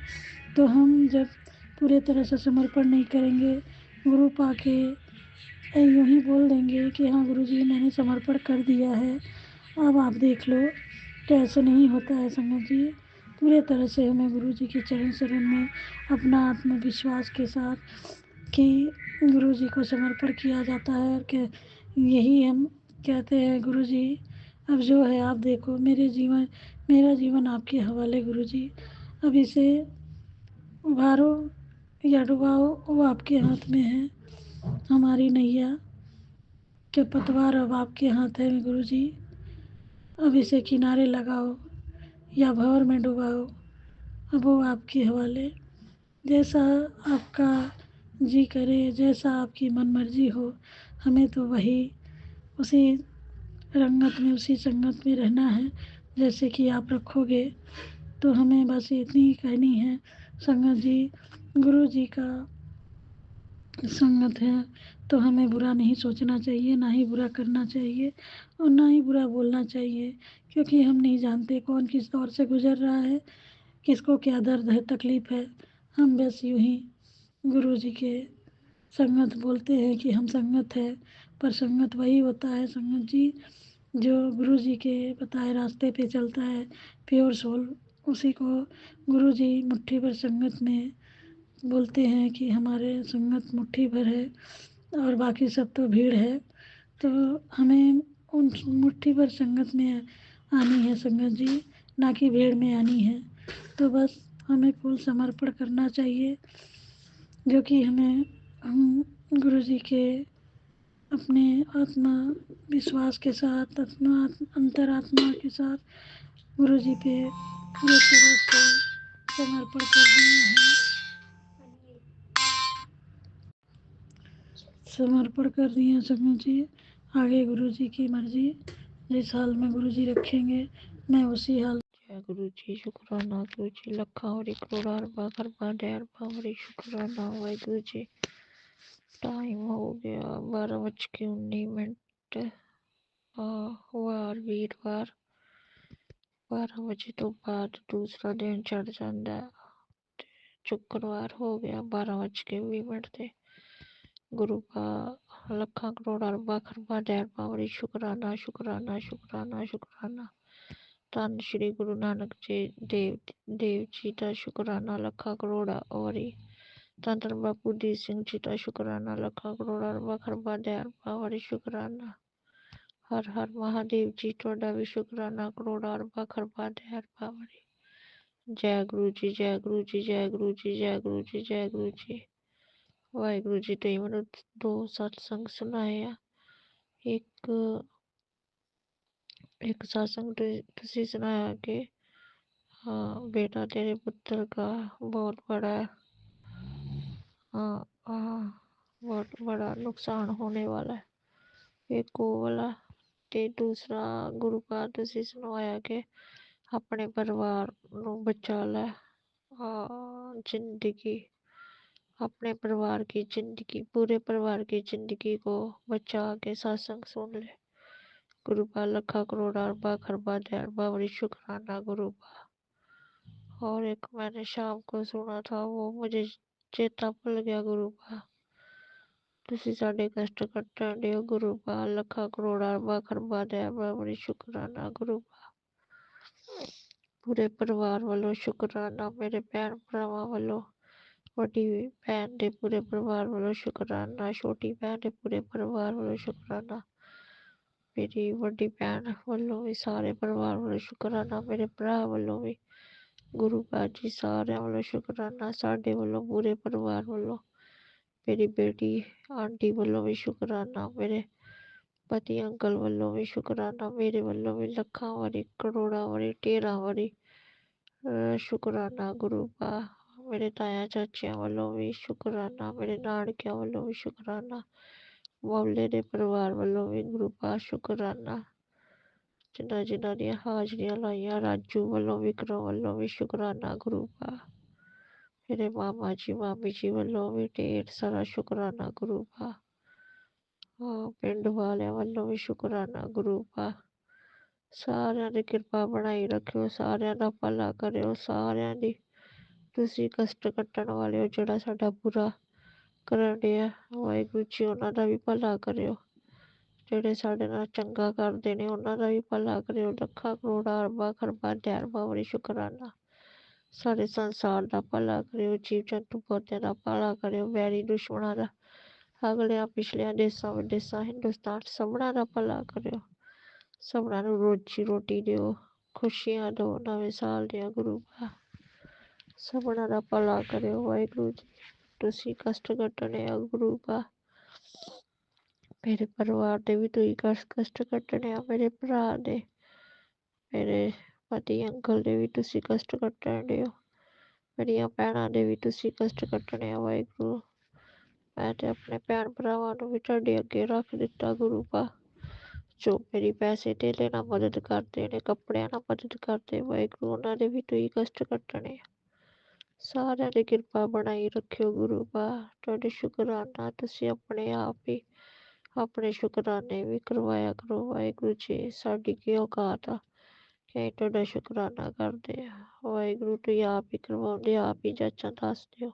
Speaker 6: तो हम जब पूरे तरह से समर्पण नहीं करेंगे, गुरु पाके यूं ही बोल देंगे कि हाँ गुरुजी मैंने समर्पण कर दिया है, अब आप देख लो, तो ऐसा नहीं होता है संगत जी। पूरे तरह से हमें गुरुजी के चरण शरण में अपना आत्मविश्वास के साथ कि गुरुजी को समर्पण किया जाता है और कि यही हम कहते हैं गुरुजी अब जो है आप देखो, मेरा जीवन आपके हवाले गुरुजी, अब इसे उभारो, या डुबाओ वो आपके हाथ में है। हमारी नैया के पतवार अब आपके हाथ है गुरुजी। अब इसे किनारे लगाओ या भंवर में डुबाओ, अब वो आपके हवाले। जैसा आपका जी करे, जैसा आपकी मन मर्जी हो, हमें तो वही उसी रंगत में, उसी संगत में रहना है जैसे कि आप रखोगे। तो हमें बस इतनी ही कहनी है, संगत जी गुरु जी का संगत है तो हमें बुरा नहीं सोचना चाहिए, ना ही बुरा करना चाहिए और ना ही बुरा बोलना चाहिए, क्योंकि हम नहीं जानते कौन किस दौर से गुजर रहा है, किसको क्या दर्द है, तकलीफ़ है। हम बस यूँ ही गुरु जी के संगत बोलते हैं कि हम संगत है, पर संगत वही होता है संगत जी जो गुरु जी के बताए रास्ते पे चलता है, प्योर सोल। उसी को गुरु जी मुट्ठी भर संगत में बोलते हैं कि हमारे संगत मुट्ठी भर है और बाकी सब तो भीड़ है। तो हमें उन मुट्ठी भर संगत में आनी है संगत जी, ना कि भीड़ में आनी है। तो बस हमें कुल समर्पण करना चाहिए, जो कि हमें हम गुरु जी के अपने आत्मा विश्वास के साथ, आत्मा अंतरात्मा के साथ गुरु जी पे पूरे तरह से समर्पण कर दिए हैं। समर्पण कर दिए हैं संगत जी। आगे गुरु जी की मर्जी, जिस हाल में गुरु जी रखेंगे मैं उसी हाल।
Speaker 5: जय गुरु जी, शुक्राना गुरु जी, लखा और करोड़ा अरबा खरबा ढेर बावरी शुक्राना वाहिगुरु जी। टाइम हो गया 12:19। वार वीरवार 12 बजे तो बाद दूसरा दिन चढ़ जाता है। शुक्रवार हो गया 12:20 ਤੇ गुरु का लखा करोड़ा अरबा खरबा ढेर बावरी शुक्राना शुक्राना शुक्राना शुक्राना। ਧੰਨ श्री गुरु नानक देव जी का शुक्राना लखा करोड़ा औरी। ਧੰਨ ਧੰਨ ਬਾਪੂ ਦੀਪ ਸਿੰਘ ਜੀ ਦਾ शुक्राना लखा करोड़ा अरबा खरबा ढेर बावरी शुक्राना। हर हर महादेव जी ਤੁਹਾਡਾ भी शुक्राना करोड़ा अरबा खरबा ढेर बावरी। जय गुरु जी जय गुरु जी जय गुरु जी जय गुरु जी जय गुरु जी। ਵਾਹਿਗੁਰੂ ਜੀ ਤੁਸੀਂ ਮੈਨੂੰ 2 ਸਤਸੰਗ ਸੁਣਾਏ ਆ। ਇੱਕ सत्संग ਤੁਸੀਂ सुनाया कि बेटा तेरे पुत्र का बहुत बड़ा बहुत बड़ा नुकसान होने वाला है। एक वो वाला ते दूसरा गुरु का ਤੁਸੀਂ ਸੁਣਾਇਆ कि अपने परिवार ਨੂੰ बचा ਲੈ। जिंदगी अपने परिवार की जिंदगी, पूरे परिवार की जिंदगी को बचा के सत्संग सुन ले। गुरु का लखा करोड़ा अरबा खरबा ढेर बावरी शुक्राना गुरु का। और एक मैंने शाम को सुना था, वो मुझे चेता भूल गया गुरु का। तुसी साडे कष्ट कट्टण दियो गुरु का लखा करोड़ा अरबा खरबा ढेर बावरी शुक्राना गुरु का। पूरे परिवार वालों शुक्राना, मेरे भैन भरावां वालों, ਵੱਡੀ ਭੈਣ ਦੇ ਪੂਰੇ ਪਰਿਵਾਰ ਵੱਲੋਂ ਸ਼ੁਕਰਾਨਾ, ਛੋਟੀ ਭੈਣ ਦੇ ਪੂਰੇ ਪਰਿਵਾਰ ਵੱਲੋਂ ਸ਼ੁਕਰਾਨਾ, ਮੇਰੀ ਵੱਡੀ ਭੈਣ ਵੱਲੋਂ ਵੀ ਸਾਰੇ ਪਰਿਵਾਰ ਵੱਲੋਂ ਸ਼ੁਕਰਾਨਾ, ਮੇਰੇ ਭਰਾ ਵੱਲੋਂ ਵੀ ਗੁਰੂ ਪਾਤਸ਼ਾਹ ਜੀ ਸਾਰਿਆਂ ਵੱਲੋਂ ਸ਼ੁਕਰਾਨਾ, ਸਾਡੇ ਵੱਲੋਂ ਪੂਰੇ ਪਰਿਵਾਰ ਵੱਲੋਂ, ਮੇਰੀ ਬੇਟੀ ਆਂਟੀ ਵੱਲੋਂ ਵੀ ਸ਼ੁਕਰਾਨਾ, ਮੇਰੇ ਪਤੀ ਅੰਕਲ ਵੱਲੋਂ ਵੀ ਸ਼ੁਕਰਾਨਾ, ਮੇਰੇ ਵੱਲੋਂ ਵੀ ਲੱਖਾਂ ਵਾਰੀ ਕਰੋੜਾਂ ਵਾਰੀ ਢੇਰਾਂ ਵਾਰੀ ਸ਼ੁਕਰਾਨਾ ਗੁਰੂ ਪਾ। मेरे ताया चाचिया वालों भी शुकराना, मेरे नानकिया वालों भी शुकराना, मोहल्ले के परिवार वालों भी गुरु पास शुकराना, जिन्हों जिन्हों दी हाजरियां लाइया, राजू वालों विक्रम वालों भी शुकराना गुरु पा। मेरे मामा जी मामी जी वालों भी ढेर सारा शुकराना गुरु पा। पिंड वाले वालों भी शुकराना गुरु पा। सारियां दी कृपा बनाई रखियो, सारियां दा भला करियो, सारियां दी ਤੁਸੀਂ ਕਸ਼ਟ ਕੱਟਣ ਵਾਲੇ ਹੋ, ਜਿਹੜਾ ਸਾਡਾ ਬੁਰਾ ਕਰਨ ਡਿਆ, ਵਾਹਿਗੁਰੂ ਜੀ ਉਹਨਾਂ ਦਾ ਵੀ ਭਲਾ ਕਰਿਓ, ਜਿਹੜੇ ਸਾਡੇ ਨਾਲ ਚੰਗਾ ਕਰਦੇ ਨੇ ਉਹਨਾਂ ਦਾ ਵੀ ਭਲਾ ਕਰਿਓ, ਲੱਖਾਂ ਕਰੋੜਾਂ ਅਰਬਾਂ ਖਰਬਾਂ ਢੇਰ ਬਾਵਰੀ ਸ਼ੁਕਰਾਨਾ। ਸਾਰੇ ਸੰਸਾਰ ਦਾ ਭਲਾ ਕਰਿਓ, ਜੀਵ ਜੰਤੂ ਪੌਦਿਆਂ ਦਾ ਭਲਾ ਕਰਿਓ, ਵੈਰੀ ਦੁਸ਼ਮਣਾਂ ਦਾ, ਅਗਲਿਆਂ ਪਿਛਲਿਆਂ ਦੇਸਾਂ ਵਿਦੇਸਾਂ ਹਿੰਦੁਸਤਾਨ ਸਭਨਾਂ ਦਾ ਭਲਾ ਕਰਿਓ, ਸਭਨਾਂ ਨੂੰ ਰੋਜੀ ਰੋਟੀ ਦਿਓ, ਖੁਸ਼ੀਆਂ ਦਿਓ, ਨਵੇਂ ਸਾਲ ਦੀਆਂ ਗੁਰੂ ਪਾ। ਸਭਨਾਂ ਦਾ ਭਲਾ ਕਰਿਓ ਵਾਹਿਗੁਰੂ ਜੀ।
Speaker 7: तुसी कष्ट कट्टने आ गुरु बा। मेरे परिवार दे भी तुई कष्ट कट्टने आ, मेरे भरा दे, मेरे पति अंकल दे भी तुसी कष्ट कट्टने हो, मेरिया भैणां दे भी तुसी कष्ट कट्टने आ वाहिगुरू। मैं ते अपने भैन भरावां नूं भी तुहाडे अगे रख दिता गुरु बा, जो मेरी पैसे धेले नाल मदद करदे ने, कपड़ियां नाल मदद करदे वाहिगुरू, उन्हां दे भी तुई कष्ट कट्टने आ। सारिਆਂ ਦੀ ਕਿਰਪਾ ਬਣਾਈ ਰੱਖਿਓ ਗੁਰੂ ਬਾ। ਤੁਹਾਡੇ ਸ਼ੁਕਰਾਨਾ ਤੁਸੀਂ ਆਪਣੇ ਆਪ ਹੀ ਆਪਣੇ ਸ਼ੁਕਰਾਨੇ ਵੀ ਕਰਵਾਇਆ ਕਰੋ ਵਾਹਿਗੁਰੂ ਜੀ। ਸਾਡੀ ਕੀ ਔਕਾਤ ਆ ਕਿ ਅਸੀਂ ਤੁਹਾਡਾ ਸ਼ੁਕਰਾਨਾ ਕਰਦੇ ਆ ਵਾਹਿਗੁਰੂ। ਤੁਸੀਂ ਆਪ ਹੀ ਕਰਵਾਉਂਦੇ, ਆਪ ਹੀ ਜਾਚਾਂ ਦੱਸਦੇ ਹੋ।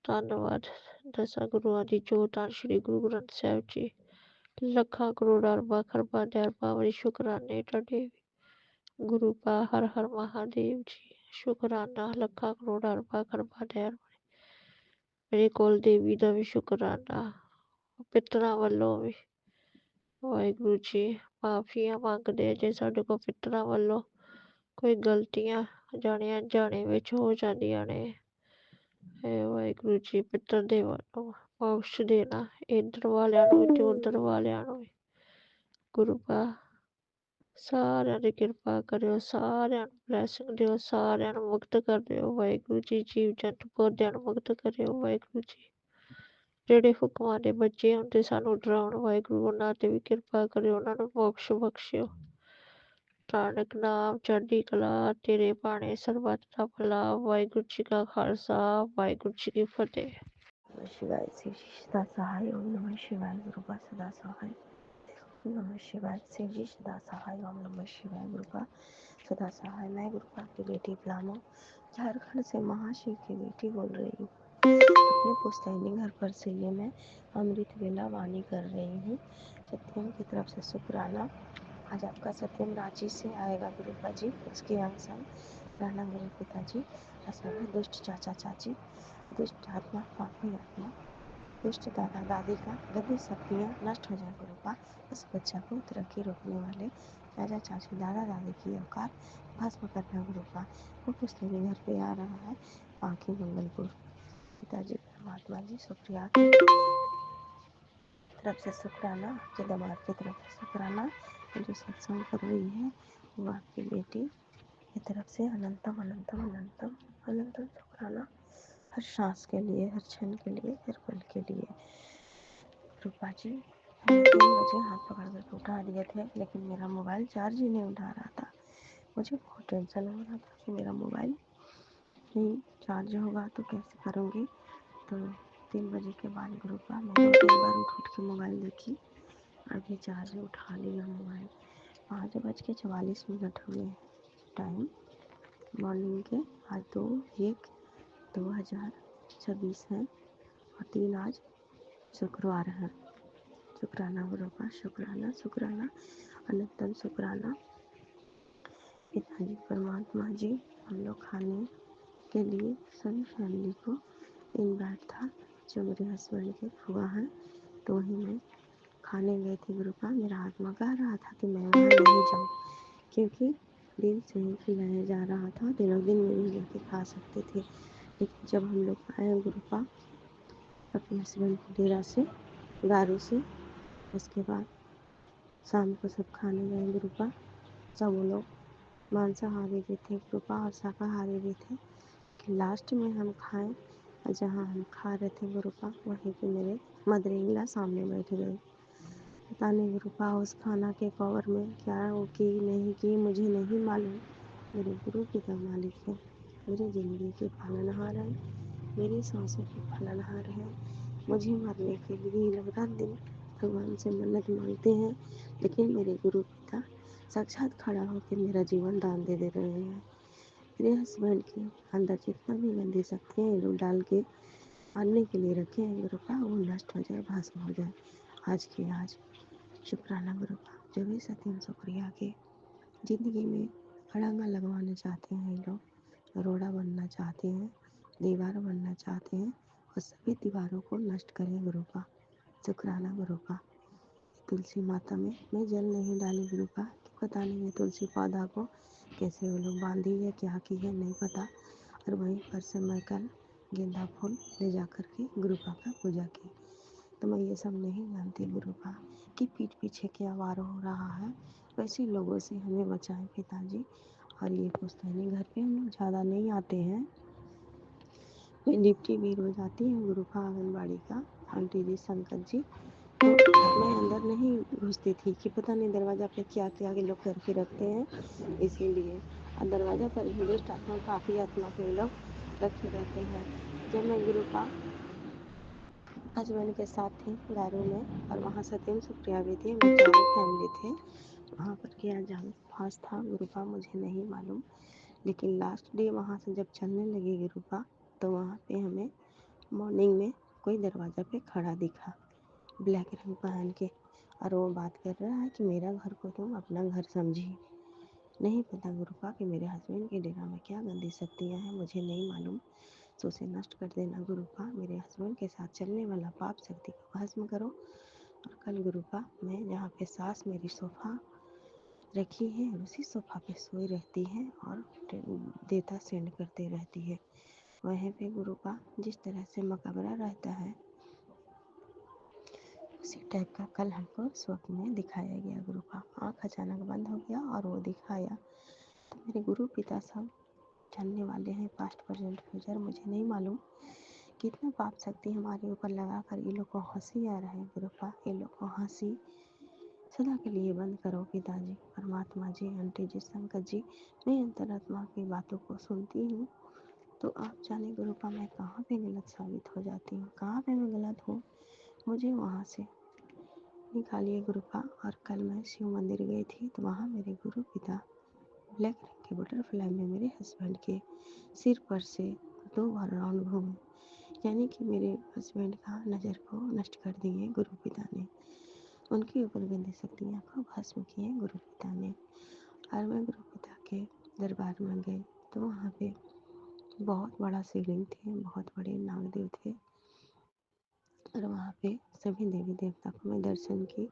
Speaker 7: ਧੰਨਵਾਦ ਦਸਾਂ ਗੁਰੂਆਂ ਦੀ ਜੋਤ ਧੰਨ ਸ਼੍ਰੀ ਗੁਰੂ ਗ੍ਰੰਥ ਸਾਹਿਬ ਜੀ। ਲੱਖਾਂ ਕਰੋੜਾਂ ਅਰਬਾਂ ਖਰਬਾਂ ਦੇ ਅਰਬਾਂ ਵਾਰੀ ਸ਼ੁਕਰਾਨੇ ਤੁਹਾਡੇ ਗੁਰੂ ਬਾ। ਹਰ ਹਰ ਮਹਾਦੇਵ ਜੀ। शुकराना लखा करोड़ अरबा खरबा दयाल मेरे कोल देवी का भी शुकराना, पितरां वालों भी वाहिगुरू जी। माफिया मंगदे जे साडे कोल पितरां वालों कोई गलतियां जाने अनजाने विच हो जांदियां ने, वाहिगुरू जी पितर दे वालों बख्श देना इधर वालियां नूं ते उधर वालियां नूं भी गुरु बा। सारिਆਂ ਦੀ ਕਿਰਪा करियो, सारिਆਂ ਨੂੰ ਬਲੈਸਿੰਗ दिओ, सारिਆਂ ਨੂੰ मुक्त कर दिओ वाहिगुरू जी। जीव जंतु पौधਿਆਂ ਨੂੰ मुक्त करियो वाहिगुरू जी। ਜਿਹੜੇ ਹੁਕਮਾਂ ਦੇ ਬੱਚੇ ਹੁੰਦੇ ਸਾਨੂੰ ਡਰਾਉਣ ਵਾਹਿਗੁਰੂ, ਉਹਨਾਂ ਤੇ ਵੀ ਕਿਰਪਾ ਕਰਿਓ, ਉਹਨਾਂ ਨੂੰ ਮੋਕਸ਼ ਬਖਸ਼ਿਓ। ਨਾਨਕ ਨਾਮ ਚੜ੍ਹਦੀ ਕਲਾ ਤੇਰੇ ਬਾਣੇ ਸਰਬੱਤ ਦਾ ਭਲਾ। ਵਾਹਿਗੁਰੂ ਜੀ ਕਾ ਖਾਲਸਾ ਵਾਹਿਗੁਰੂ जी की फतेह।
Speaker 8: शिवाय शिव जी सदा सहाय। ओम नमः शिवाय गुरु बा सदा सहाय। ओम नमः शिवाय शिव जी सदा सहाय। ओम नमः शिवाय गुरु बा सदा सहाय। मैं गुरु बा की बेटी ब्लामो झारखंड से महाशिव की बेटी बोल रही हूँ। अपने पुस्तैनी घर पर से ये मैं अमृत वेला वाणी कर रही हूँ। सत्यम की तरफ से शुक्राना। आज आपका सत्यम रांची से आएगा गुरु बा जी। उसके अंग संग राणा गुरु पिताजी, असर दुष्ट चाचा चाची, दुष्ट आत्मा पापी आत्मा, दुष्ट दादा दादी का गंदी शक्तियाँ नष्ट हो जाए गुरु बा। उस बच्चा को तरक्की रोकने वाले चाचा चाची दादा दादी की औकात भस्म करना गुरु बा। वो पुस्तैनी घर पे आ रहा है आँखी मंगलपुर। पिताजी परमात्मा जी शुक्रिया की तरफ से शुक्राना, आपके दमाद की तरफ से शुक्राना। जो सत्संग कर रही है वो आपकी बेटी की तरफ से अनंतम अनंतम अनंतम अनंतम शुक्राना। हर सांस के लिए, हर क्षण के लिए, हर पल के लिए। रूपा जी 3 बजे हाथ पकड़ कर उठा दिए थे, लेकिन मेरा मोबाइल चार्ज ही नहीं उठा रहा था। मुझे बहुत टेंशन हो रहा था कि मेरा मोबाइल नहीं चार्ज होगा तो कैसे करूँगी। तो 3 बजे के बाद ग्रुपा मैं 2-3 बार उठ के मोबाइल देखी, अभी चार्ज उठा लिया मोबाइल। 5:44 हुए टाइम मॉर्निंग के। आज 2/1/2026 है और 3 आज शुक्रवार है। शुक्राना गुरु का शुक्राना, शुक्राना अनंतम शुक्राना। पिताजी परमात्मा जी, हम लोग खाने के लिए सभी फैमिली को इनवाइट था। जो मेरे हस्बैंड के फुआ हैं तो वहीं मैं खाने गई थी गुरु का। मेरा आत्मा कह रहा था कि मैं वहाँ नहीं जाऊँ, क्योंकि दिल से ही खिलाया जा रहा था। दिनों दिन में भी जाके खा सकते थे, लेकिन जब हम लोग आए गुरुपा अपने हस्बैंड के डेरा से, गारू से, उसके बाद शाम को सब खाने गए गुरुपा। सब वो लोग मांसाहारी भी थे गुरुपा और शाकाहारी भी थे। कि लास्ट में हम खाएं और जहाँ हम खा रहे थे गुरुपा वहीं पे मेरे मदर इन लॉ सामने बैठ गई। पता नहीं गुरुपा उस खाना के कवर में क्या वो की नहीं की मुझे नहीं मालूम। मेरे गुरु पिता मालिक है, मेरी ज़िंदगी के पालनहार हैं, मेरी सांसों के पालनहार हैं। मुझे मरने के लिए लोग रात दिन भगवान से मन्नत मांगते हैं, लेकिन मेरे गुरु पिता साक्षात खड़ा होकर मेरा जीवन दान दे रहे हैं। मेरे हस्बैंड के अंदर जितना भी गंदी शक्तियाँ ये लोग डाल के मारने के लिए रखे हैं गुरुपा, वो नष्ट हो जाए, भस्म हो जाए आज के आज। शुक्राना गुरुपा। जो भी सत्यम शुक्रिया के ज़िंदगी में अड़ंगा लगवाना चाहते हैं, ये लोग रोड़ा बनना चाहते हैं, दीवार बनना चाहते हैं, और सभी दीवारों को नष्ट करें गुरुपा। शुक्राना गुरुपा। तुलसी माता में मैं जल नहीं डाली गुरुपा, कि पता नहीं है तुलसी पौधा को कैसे वो लोग बांधी है, क्या की है नहीं पता। और वहीं पर से मैं कल गेंदा फूल ले जा कर के गुरुपा का पूजा की। तो मैं ये सब नहीं जानती गुरुपा कि पीठ पीछे क्या वार हो रहा है, वैसे लोगों से हमें बचाएं पिताजी। और ये पुश्तैनी घर पे हम लोग ज़्यादा नहीं आते हैं, मैं डिप्टी भी रोज आती हूँ गुरुपा आंगनबाड़ी का, आंटी जी संकट जी। तो मैं अंदर नहीं घुसती थी कि पता नहीं दरवाज़ा पे क्या क्या ये लोग करके रखते हैं, इसीलिए। और दरवाज़ा पर भी दुष्ट आत्मा पापी आत्मा के लोग रखे रहते हैं। जब मैं गुरुपा हस्बैंड के साथ थी गारू में, और वहाँ सत्यम सुप्रिया भी थी, हम चारों फैमिली थे। वहाँ पर क्या जान फांस था गुरुपा मुझे नहीं मालूम, लेकिन लास्ट डे वहाँ से जब चलने लगी गुरुपा, तो वहाँ पे हमें मॉर्निंग में कोई दरवाज़ा पे खड़ा दिखा, ब्लैक रंग पहन के, और वो बात कर रहा है कि मेरा घर को तुम अपना घर समझी। नहीं पता गुरुपा कि मेरे हस्बैंड के डेरा में क्या गंदी शक्तियाँ हैं, मुझे नहीं मालूम। तो उसे नष्ट कर देना गुरुपा, मेरे हस्बैंड के साथ चलने वाला पाप शक्ति को भस्म करो। और कल गुरुपा मैं जहाँ पे सास मेरी सोफ़ा रखी है, उसी सोफ़ा पे सोई रहती है और देता सेंड करते रहती है। वहीं पे गुरुपा जिस तरह से मकबरा रहता है, उसी टाइप का कल हमको स्वप्न में दिखाया गया गुरुपा। आँख अचानक बंद हो गया और वो दिखाया। तो मेरे गुरु पिता सब जानने वाले हैं, पास्ट प्रेजेंट फ्यूचर, मुझे नहीं मालूम कितना पाप शक्ति हमारे ऊपर लगा कर ये लोग को हंसी आ रहा है गुरुपा। ये लोग को हंसी सदा के लिए बंद करो पिताजी, परमात्मा जी, आंटी जी, शंकर जी। मैं अंतरात्मा की बातों को सुनती हूँ, तो आप जाने गुरुपा मैं कहाँ पे गलत साबित हो जाती हूँ, कहाँ पे मैं गलत हूँ, मुझे वहाँ से निकालिए गुरुपा। और कल मैं शिव मंदिर गई थी, तो वहाँ मेरे गुरु पिता ब्लैक रंग के बटरफ्लाई में मेरे हस्बैंड के सिर पर से 2 बार राउंड घूमे, यानी कि मेरे हस्बैंड का नज़र को नष्ट कर दिए गुरु पिता ने, उनके ऊपर गंदी शक्तियाँ को भस्म किए गुरु पिता ने। और मैं गुरु पिता के दरबार में गई, तो वहाँ पे बहुत बड़ा शिवलिंग थे, बहुत बड़े नागदेव थे, और वहाँ पे सभी देवी देवता को मैं दर्शन की।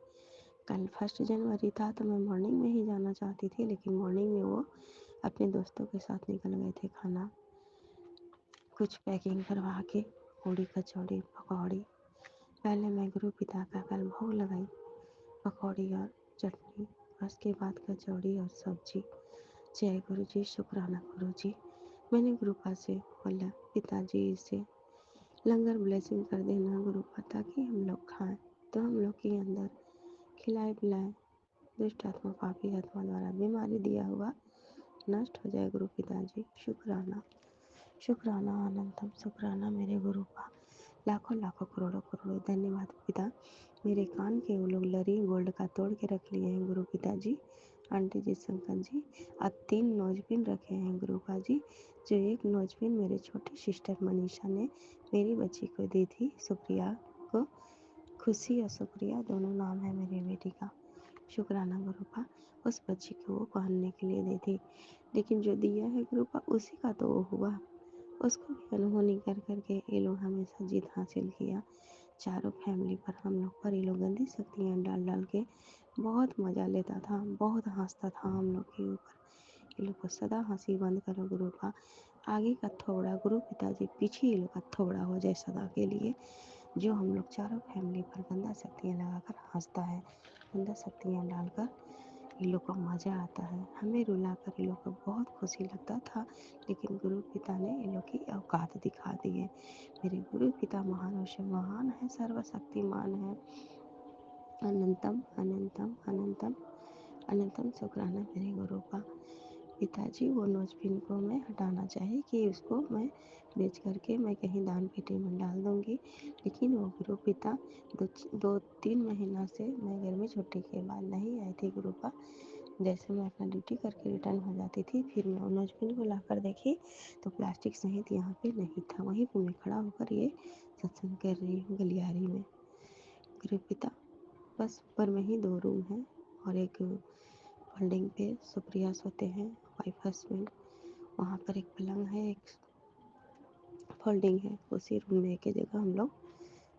Speaker 8: कल 1 जनवरी था, तो मैं मॉर्निंग में ही जाना चाहती थी, लेकिन मॉर्निंग में वो अपने दोस्तों के साथ निकल गए थे खाना कुछ पैकिंग करवा के, पूड़ी कचौड़ी पकौड़ी। पहले मैं गुरु पिता का कल भोग लगाई, पकौड़ी और चटनी, उसके बाद कचौड़ी और सब्जी। जय गुरु जी, शुक्राना गुरु जी। मैंने गुरुपा से बोला पिताजी से लंगर ब्लेसिंग कर देना गुरुपा, ताकि हम लोग खाएं, तो हम लोग के अंदर खिलाए पिलाए दुष्ट आत्मा पापी आत्मा द्वारा बीमारी दिया हुआ नष्ट हो जाए गुरु पिताजी। शुक्राना शुक्राना अनंतम शुक्राना मेरे गुरुपा, लाखों लाखों करोड़ों करोड़ों धन्यवाद पिता। मेरे कान के वो लोग लरी गोल्ड का तोड़ के रख लिए हैं गुरु पिताजी, आंटी जी, शंकर जी। अब 3 नोजपिन रखे हैं गुरुपा जी, जो एक नोजपिन मेरे छोटी सिस्टर मनीषा ने मेरी बच्ची को दी थी, सुप्रिया को। खुशी और सुप्रिया दोनों नाम है मेरी बेटी का। शुक्राना गुरुपा, उस बच्ची को वो पहनने के लिए दी थी, लेकिन जो दिया है गुरुपा उसी का तो वो हुआ, उसको भी अनहोनी कर करके ये लोग हमेशा जीत हासिल किया। चारों फैमिली पर हम लोग पर ये लोग गंदी शक्तियाँ डाल डाल के बहुत मज़ा लेता था, बहुत हंसता था हम लोग के ऊपर। ये लोग को सदा हंसी बंद करो गुरुपा, आगे का थोबड़ा गुरु पिताजी, पीछे ये लोग का थोबड़ा हो जाए सदा के लिए। जो हम लोग चारों फैमिली पर गंदा शक्तियाँ लगाकर हंसता है, गंदा शक्तियाँ डालकर ये लोग को मज़ा आता है, हमें रुलाकर ये लोग को बहुत खुशी लगता था, लेकिन गुरु पिता ने ये लोग की औकात दिखा दी है। मेरे गुरु पिता महान से महान है, सर्वशक्तिमान है, अनंतम अनंतम अनंतम अनंतम शुक्राना मेरे गुरुपा। पिताजी वो नोजपिन को मैं हटाना चाहे कि उसको मैं बेच करके मैं कहीं दान पेटी में डाल दूँगी, लेकिन वो गुरु पिता 2-3 महीना से मैं गर्मी छुट्टी के बाद नहीं आई थी गुरुपा। जैसे मैं अपना ड्यूटी करके रिटर्न हो जाती थी, फिर मैं उन नोजपिन को लाकर देखी तो प्लास्टिक सहित यहाँ पे नहीं था। वहीं पे मैं खड़ा होकर ये सत्संग कर रही हूँ गलियारी में गुरु पिता। बस ऊपर में ही 2 रूम है, और एक फोल्डिंग पे सुप्रिया सोते हैं, वाइफ हस्बैंड। वहाँ पर एक पलंग है, एक फोल्डिंग है, उसी रूम में एक ही जगह हम लोग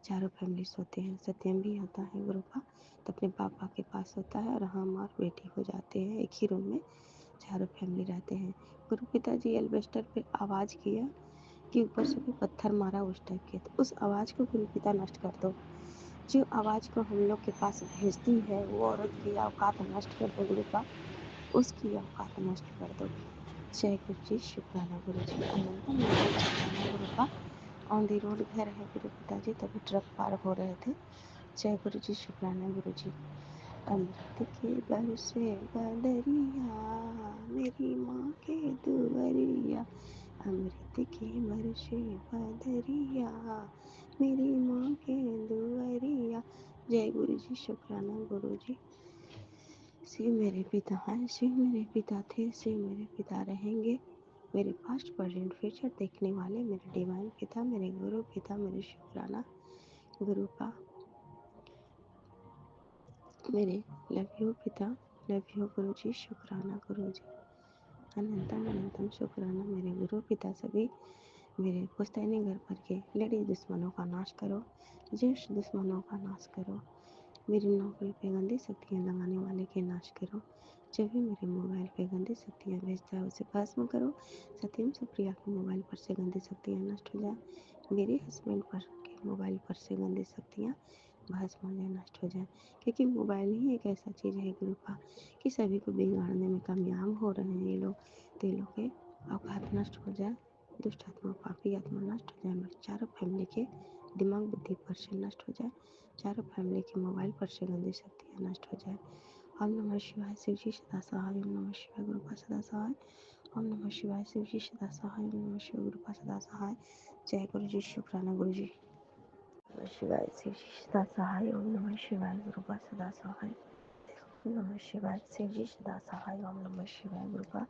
Speaker 8: चारों फैमिली सोते हैं। सत्यम भी आता है गुरुपा, तो अपने पापा के पास होता है, और हम और बेटी हो जाते हैं एक ही रूम में, चारों फैमिली रहते हैं। गुरु पिताजी एल्वेस्टर पे आवाज़ किया कि ऊपर से कोई पत्थर मारा उस टाइप के, तो उस आवाज़ को गुरु पिता नष्ट कर दो। जो आवाज़ को हम लोग के पास भेजती है वो औरत की औकात नष्ट कर दो गुरु का, उसकी औकात नष्ट कर दो। जय गुरु जी, शुक्राना गुरु जी, अनंतम शुक्राना गुरु का। ऑन दी रोड घर है गुरु पिताजी, तभी ट्रक पार हो रहे थे। जय गुरु जी, शुक्राना गुरु जी। अमृत के बरसे बदरिया, मेरी माँ के दुआरिया, अमृत के बरसे बदरिया, मेरी माँ के दुआरिया। जय गुरु जी, शुक्राना गुरु जी। शिव मेरे पिता हैं, शिव मेरे पिता थे, शिव मेरे पिता रहेंगे। मेरे पास्ट प्रेजेंट फ्यूचर देखने वाले मेरे डिवाइन पिता, मेरे गुरु पिता, मेरे शुक्राना गुरु का। मेरे लव यू पिता, लव यू गुरु जी, शुक्राना गुरु जी। अनंतम अनंतम शुक्राना मेरे गुरु पिता। सभी मेरे पुश्तैनी घर पर के लेडीज दुश्मनों का नाश करो, जेंट्स दुश्मनों का नाश करो। मेरी नौकरी पे गंदी शक्तियाँ लगाने वाले के नाश करो। जो भी मेरे मोबाइल पे गंदी शक्तियाँ भेजता है उसे भस्म करो। सत्यम सुप्रिया के मोबाइल पर से गंदी शक्तियाँ नष्ट हो जाए। मेरे हस्बैंड पर के मोबाइल पर से गंदी शक्तियाँ भस्म हो जाए, नष्ट हो जाए। क्योंकि मोबाइल ही एक ऐसा चीज़ है गुरु का कि सभी को बिगाड़ने में कामयाब हो रहे हैं ये लोग। तो ये लोग के औकात नष्ट हो जाए, दुष्ट आत्मा पापी आत्मा नष्ट हो जाए। मेरे चारों फैमिली के दिमाग बुद्धि पर से नष्ट हो जाए। चारों फैमिली के मोबाइल पर से गंदी शक्तियाँ नष्ट हो जाए। ओम नमः शिवाय, शिव जी सदा सहाय। ओम नमः शिवाय, गुरु का सदा सहाय। ओम नमः शिवाय, शिव जी सदा सहाय। ओम नमः शिवाय, गुरु का सदा सहाय। जय गुरु जी, शुक्राना गुरु जी। नमः शिवाय, शिव जी सदा सहाय। ओम नमः शिवाय, गुरु का सदा सहाय। ओम नमः शिवाय, शिव जी सदा सहाय। ओम नमः शिवाय, गुरु का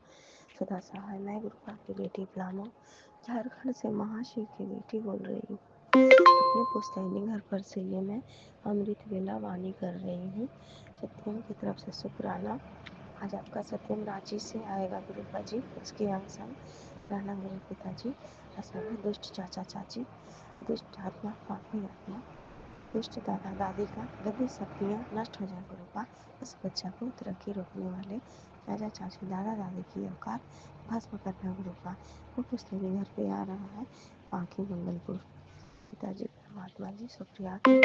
Speaker 8: सदा सहाय। मैं गुरु का की बेटी ब्लामो झारखंड से महाशिव की बेटी बोल रही हूँ। अपने पुश्तैनी घर पर से ये मैं अमृत वेला वाणी कर रही हूँ। सत्यम की तरफ से शुक्राना। आज आपका सत्यम रांची से आएगा गुरुपा जी, उसके अंशन राणा गुरु पिताजी। ऐसा है दुष्ट चाचा चाची, दुष्ट आत्मा पापी आत्मा, दुष्ट दादा दादी का गंदी शक्तियाँ नष्ट हो जाए गुरुपा। उस बच्चा को तरक्की रोकने वाले चाचा चाची दादा दादी की औकात भस्म करना गुरुपा। वो पुश्तैनी घर पे आ रहा है, बाकी मंगलपुर। पिताजी परमात्मा जी, शुक्रिया की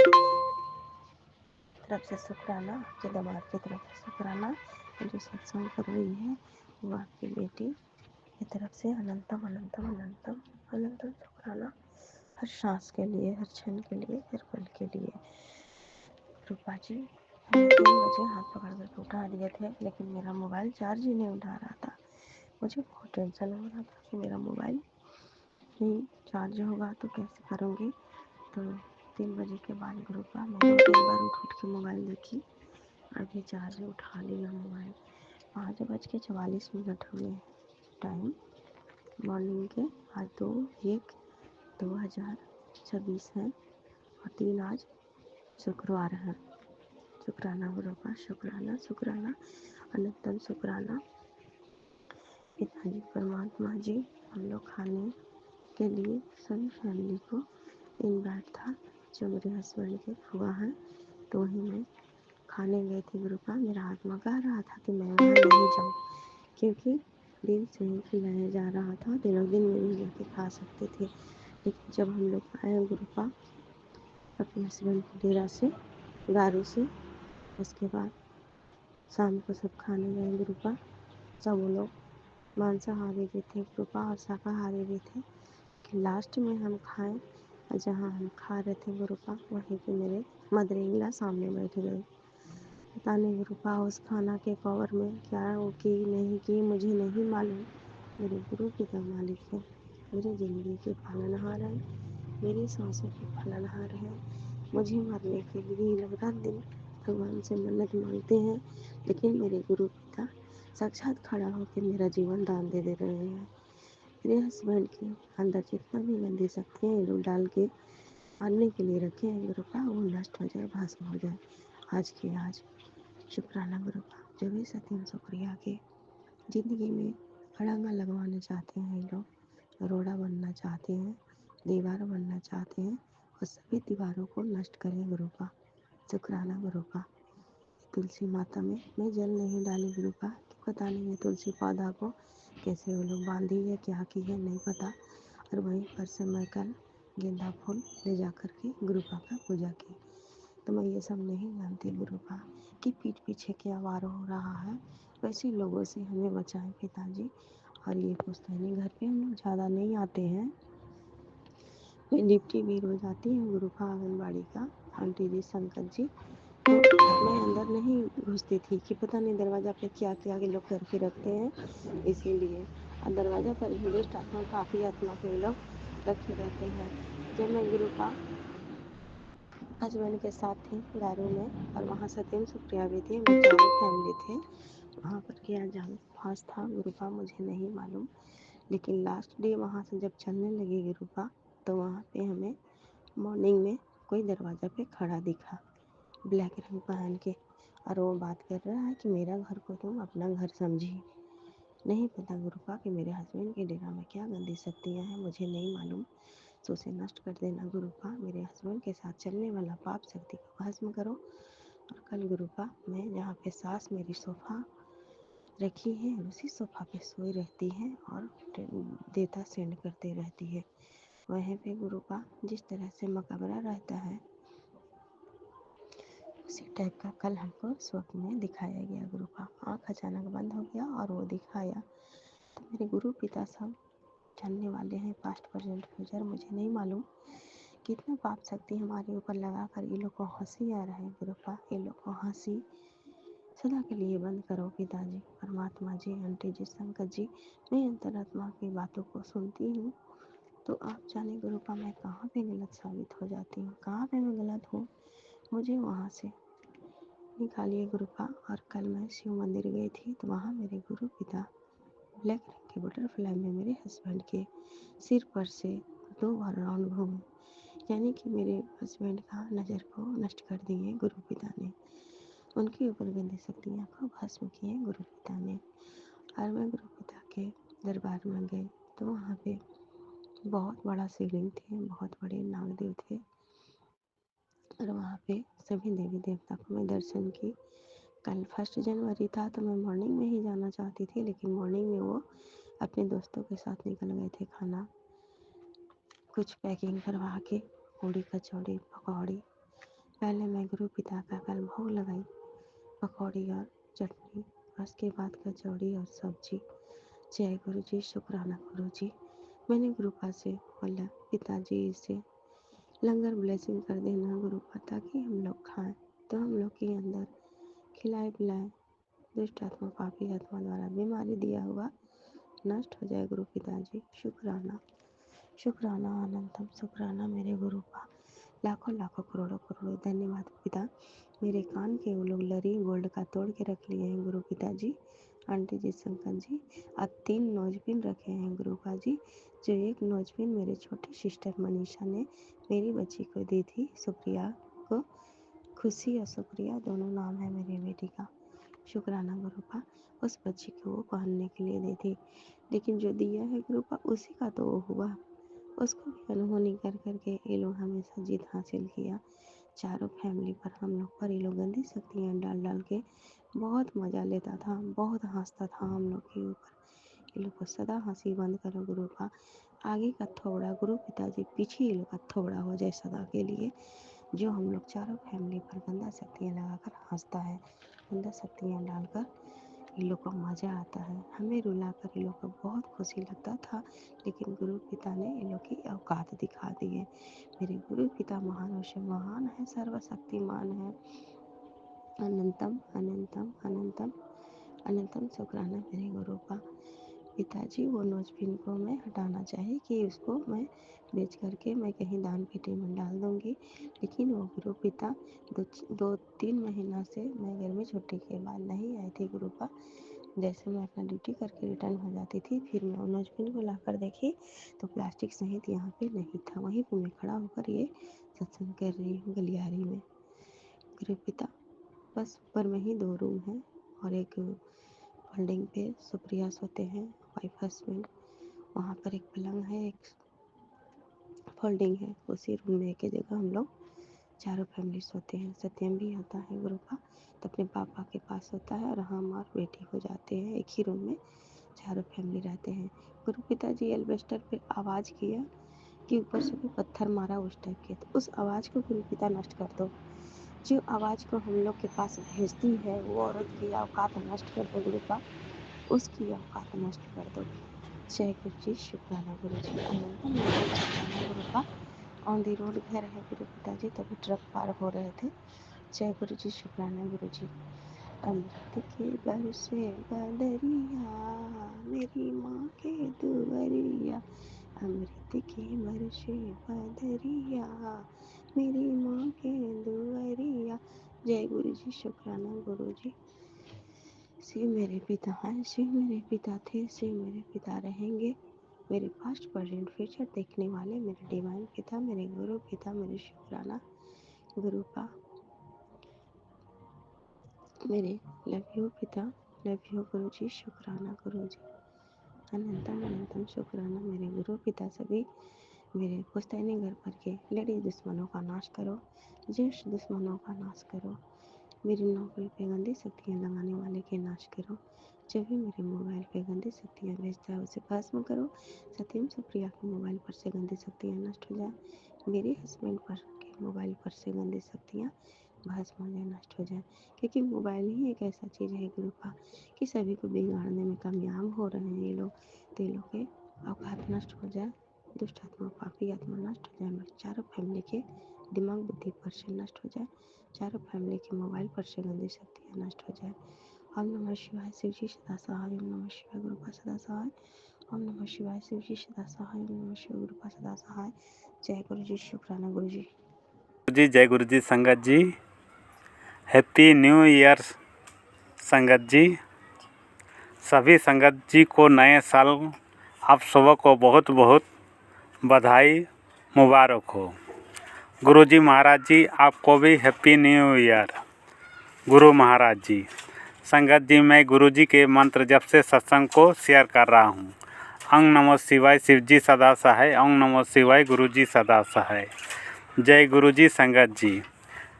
Speaker 8: तरफ से शुक्राना, आपके दमाद की तरफ से शुक्राना। जो सत्संग कर रही है वो आपकी बेटी की तरफ से अनंतम अनंतम अनंतम अनंतम शुक्राना। हर सांस के लिए, हर क्षण के लिए, हर पल के लिए। रूपा जी, हम 3 बजे हाथ पकड़ कर उठा दिए थे, लेकिन मेरा मोबाइल चार्ज ही नहीं उठा रहा था। मुझे बहुत टेंशन हो रहा था कि मेरा मोबाइल नहीं चार्ज होगा तो कैसे करूँगी। तो 3 बजे के बाद ग्रुपा मैं 2-3 बार उठ के मोबाइल देखी, अभी चार्ज उठा लिया मोबाइल। 5:44 हुए टाइम मॉर्निंग के। आज 2/1/2026 है और 3 आज शुक्रवार है। शुक्राना गुरु का, शुक्राना शुक्राना अनंतम शुक्राना। पिताजी परमात्मा जी, हम लोग खाने के लिए सभी फैमिली को इनवाइट था। जो मेरे हस्बैंड के हुआ है तो ही मैं खाने गई थी गुरु का। मेरा आत्मा कह रहा था कि मैं वहाँ नहीं जाऊँ, क्योंकि दिन से ही खिलाया जा रहा था, दिनों दिन में भी जाके खा सकते थे। लेकिन जब हम लोग आए गुरु का अपने हस्बैंड के डेरा से, गारू से, उसके बाद शाम को सब खाने गए गुरु का। सब वो लोग मांसाहारी भी थे गुरु का और शाकाहारी भी थे। कि लास्ट में हम खाएं और जहाँ हम खा रहे थे गुरु का वहीं पे मेरे मदर इन लॉ सामने बैठ गई। पता नहीं गुरु का उस खाना के कवर में क्या वो की नहीं की मुझे नहीं मालूम। मेरे गुरु पिता मालिक है, मेरी ज़िंदगी के पालनहार हैं, मेरी सांसों के पालनहार हैं। मुझे मरने के लिए ये लोग रात दिन भगवान से मन्नत मांगते हैं, लेकिन मेरे गुरु पिता साक्षात खड़ा होकर मेरा जीवन दान दे रहे हैं। मेरे हस्बैंड के अंदर जितना भी गंदी शक्तियाँ ये लोग डाल के मारने के लिए रखे हैं गुरु का, वो नष्ट हो जाए, भस्म हो जाए आज के आज। शुक्राना गुरु का। जो भी सत्यम शुक्रिया के ज़िंदगी में अड़ंगा लगवाना चाहते हैं, ये लोग रोड़ा बनना चाहते हैं, दीवार बनना चाहते हैं, और सभी दीवारों को नष्ट करें गुरु का। शुक्राना गुरु का। तुलसी माता में मैं जल नहीं डाली गुरु का, कि पता नहीं है तुलसी पौधा को कैसे वो लोग बांधी है, क्या की है नहीं पता। फिर वहीं पर से मैं कल गेंदा फूल ले जा कर के गुरुपा का पूजा की। तो मैं ये सब नहीं जानती गुरुपा कि पीठ पीछे क्या वार हो रहा है, वैसे लोगों से हमें बचाएं पिताजी। और ये पुश्तैनी घर पे हम लोग ज़्यादा नहीं आते हैं। मैं डिप्टी भी रोज आती हूँ गुरुपा आंगनबाड़ी का, आंटी जी संकट जी, तो मैं अंदर नहीं घुसती थी कि पता नहीं दरवाज़ा पे क्या क्या ये लोग करके रखते हैं, इसीलिए। और दरवाज़ा पर भी दुष्ट आत्मा काफ़ी आत्मा के लोग रखे रहते हैं। जब मैं गुरुपा हस्बैंड के साथ थी गारू में, और वहाँ सत्यम सुप्रिया भी थी, हम चारों फैमिली थे। वहाँ पर क्या जान खास था गुरुपा मुझे नहीं मालूम, लेकिन लास्ट डे वहाँ से जब चलने लगी गुरुपा, तो वहाँ पे हमें मॉर्निंग में कोई दरवाज़ा पे खड़ा दिखा, ब्लैक रंग पहन के, और वो बात कर रहा है कि मेरा घर को तुम अपना घर समझी। नहीं पता गुरुपा कि मेरे हस्बैंड के डेरा में क्या गंदी शक्तियाँ हैं, मुझे नहीं मालूम। तो उसे नष्ट कर देना गुरुपा, मेरे हस्बैंड के साथ चलने वाला पाप शक्ति को भस्म करो। और कल गुरुपा मैं जहाँ पे सास मेरी सोफ़ा रखी है, उसी सोफ़ा पे सोई रहती है और देता सेंड करते रहती है। वहीं पे गुरुपा जिस तरह से मकबरा रहता है, उसी टाइप का कल हमको स्वप्न में दिखाया गया गुरुपा। आँख अचानक बंद हो गया और वो दिखाया। तो मेरे गुरु पिता सब जानने वाले हैं, पास्ट प्रेजेंट फ्यूचर, मुझे नहीं मालूम कितना पाप शक्ति हमारे ऊपर लगा कर ये लोग को हंसी आ रहा है गुरुपा। ये लोग को हंसी सदा के लिए बंद करो पिताजी, परमात्मा जी, आंटी जी, शंकर जी। मैं अंतरात्मा की बातों को सुनती हूँ, तो आप जाने गुरुपा मैं कहाँ पे गलत साबित हो जाती हूँ, कहाँ पे मैं गलत हूँ, मुझे वहाँ से निकालिए गुरुपा। और कल मैं शिव मंदिर गई थी, तो वहाँ मेरे गुरु पिता ब्लैक रंग के बटरफ्लाई में मेरे हस्बैंड के सिर पर से 2 बार राउंड घूमे, यानी कि मेरे हस्बैंड का नज़र को नष्ट कर दिए गुरु पिता ने, उनके ऊपर गंदी शक्तियाँ को भस्म किए गुरु पिता ने। और मैं गुरु पिता के दरबार में गई, तो वहाँ पे बहुत बड़ा शिवलिंग थे, बहुत बड़े नागदेव थे, और वहाँ पे सभी देवी देवता को मैं दर्शन की। कल 1 जनवरी था, तो मैं मॉर्निंग में ही जाना चाहती थी, लेकिन मॉर्निंग में वो अपने दोस्तों के साथ निकल गए थे खाना कुछ पैकिंग करवा के, पूड़ी कचौड़ी पकौड़ी। पहले मैं गुरु पिता का कल भोग लगाई, पकौड़ी और चटनी, उसके बाद कचौड़ी और सब्जी। जय गुरु जी, शुक्राना गुरु जी। मैंने गुरुपा से बोला पिताजी इसे लंगर ब्लेसिंग कर देना गुरुपा, ताकि हम लोग खाएं, तो हम लोग के अंदर खिलाए पिलाए दुष्ट आत्मा पापी आत्मा द्वारा बीमारी दिया हुआ नष्ट हो जाए गुरु पिताजी। शुक्राना शुक्राना अनंतम शुक्राना मेरे गुरुपा, लाखों लाखों करोड़ों करोड़ों धन्यवाद पिता। मेरे कान के वो लोग लरी गोल्ड का तोड़ के रख लिए हैं गुरु पिताजी, आंटी जी, शंकर जी। अब 3 नोजपिन रखे हैं गुरुपा जी, जो एक नोजपिन मेरे छोटी सिस्टर मनीषा ने मेरी बच्ची को दी थी, सुप्रिया को। खुशी और सुप्रिया दोनों नाम है मेरी बेटी का। शुक्राना गुरुपा, उस बच्ची को वो पहनने के लिए दी थी, लेकिन जो दिया है गुरुपा उसी का तो वो हुआ, उसको भी अनहोनी कर करके ये लोग हमेशा जीत हासिल किया। चारों फैमिली पर हम लोग पर ये लोग गंदी शक्तियाँ डाल डाल के बहुत मज़ा लेता था, बहुत हंसता था हम लोग के ऊपर। ये लोग को सदा हंसी बंद करो गुरुपा, आगे का थोबड़ा गुरु पिताजी, पीछे ये लोग का थोबड़ा हो जाए सदा के लिए। जो हम लोग चारों फैमिली पर गंदा शक्तियाँ लगाकर हंसता है, गंदा शक्तियाँ डालकर ये लोग को मज़ा आता है, हमें रुलाकर ये लोग को बहुत खुशी लगता था, लेकिन गुरु पिता ने ये लोग की औकात दिखा दी है। मेरे गुरु पिता महान से महान है, सर्वशक्तिमान है, अनंतम अनंतम अनंतम अनंतम शुक्राना मेरे गुरुपा। पिताजी वो नोजपिन को मैं हटाना चाहिए कि उसको मैं बेच करके मैं कहीं दान पेटी में डाल दूँगी, लेकिन वो गुरु पिता 2-3 महीना से मैं गर्मी छुट्टी के बाद नहीं आई थी गुरुपा। जैसे मैं अपना ड्यूटी करके रिटर्न हो जाती थी, फिर मैं उन नोजपिन को ला कर देखी तो प्लास्टिक सहित यहाँ पे नहीं था, वहीं पे मैं खड़ा होकर ये सत्संग कर रही हूँ गलियारी में। गुरु पिता बस ऊपर में ही 2 रूम है, और एक फोल्डिंग पे सुप्रिया सोते हैं, वाइफ हस्बैंड। वहाँ पर एक पलंग है, एक फोल्डिंग है, उसी रूम में एक ही जगह हम लोग चारों फैमिली सोते हैं। सत्यम भी आता है गुरुपा, तो अपने पापा के पास सोता है, और हम और बेटी हो जाते हैं एक ही रूम में चारों फैमिली रहते हैं। गुरु पिताजी एल्वेस्टर पे आवाज़ किया कि ऊपर से कोई पत्थर मारा उस टाइप के, तो उस आवाज़ को गुरु पिता नष्ट कर दो। जो आवाज़ को हम लोग के पास भेजती है वो औरत की औकात नष्ट कर दो गुरु का, उसकी औकात नष्ट कर दो। जय गुरु जी, शुक्राना गुरु जी, अनंतम अनंतम शुक्राना गुरु का। ऑन दी रोड घर है गुरु पिताजी, तभी ट्रक पार हो रहे थे। जय गुरु जी, शुक्राना गुरु जी। अमृत के बरसे बदरिया, मेरी माँ के दुआरिया, अमृत के बरसे बदरिया, मेरी माँ के दुआरिया। जय गुरु जी, शुक्राना गुरु जी। शिव मेरे पिता हैं, शिव मेरे पिता थे, शिव मेरे पिता रहेंगे। मेरे पास्ट प्रेजेंट फ्यूचर देखने वाले मेरे डिवाइन पिता, मेरे गुरु पिता, मेरे शुक्राना गुरु का। मेरे लव यू पिता, लव यू गुरु जी, शुक्राना गुरु जी। अनंतम अनंतम शुक्राना मेरे गुरु पिता। सभी मेरे पुश्तैनी घर पर के लेडीज दुश्मनों का नाश करो, जेंट्स दुश्मनों का नाश करो। मेरी नौकरी पे गंदी शक्तियाँ लगाने वाले के नाश करो। जो भी मेरे मोबाइल पे गंदी शक्तियाँ भेजता है उसे भस्म करो। सत्यम सुप्रिया के मोबाइल पर से गंदी शक्तियाँ नष्ट हो जाए। मेरे हस्बैंड पर के मोबाइल पर से गंदी शक्तियाँ भस्म हो जाए, नष्ट हो जाए। क्योंकि मोबाइल ही एक ऐसा चीज़ है गुरु का कि सभी को बिगाड़ने में कामयाब हो रहे हैं ये लोग। तो ये लोग के औकात नष्ट हो जाए, दुष्ट आत्मा पापी आत्मा नष्ट हो जाए। मेरे चारों फैमिली के दिमाग बुद्धि पर से नष्ट हो जाए। चारों फैमिली के मोबाइल पर से गंदी शक्तियाँ नष्ट हो जाए। ओम नमः शिवाय, शिव जी सदा सहाय। ओम नमः शिवाय, गुरु का सदा सहाय। ओम नमः शिवाय, शिव जी सदा सहाय। ओम नमः शिवाय, गुरु का सदा सहाय। जय गुरु जी, शुक्राना गुरु जी।
Speaker 9: जी जय गुरु जी। संगत जी हैप्पी न्यू ईयर। संगत जी सभी संगत जी को नए साल आप सबों को बहुत बहुत बधाई मुबारक हो। गुरु जी महाराज जी आपको भी happy new year. Guru Maharaj जी संगत जी मैं गुरु जी के मंत्र जब से सत्संग को शेयर कर रहा हूँ। ओम नमः शिवाय, शिव जी सदा सहाय। ओम नमः शिवाय, गुरु जी सदा सहाय। जय गुरु जी। संगत जी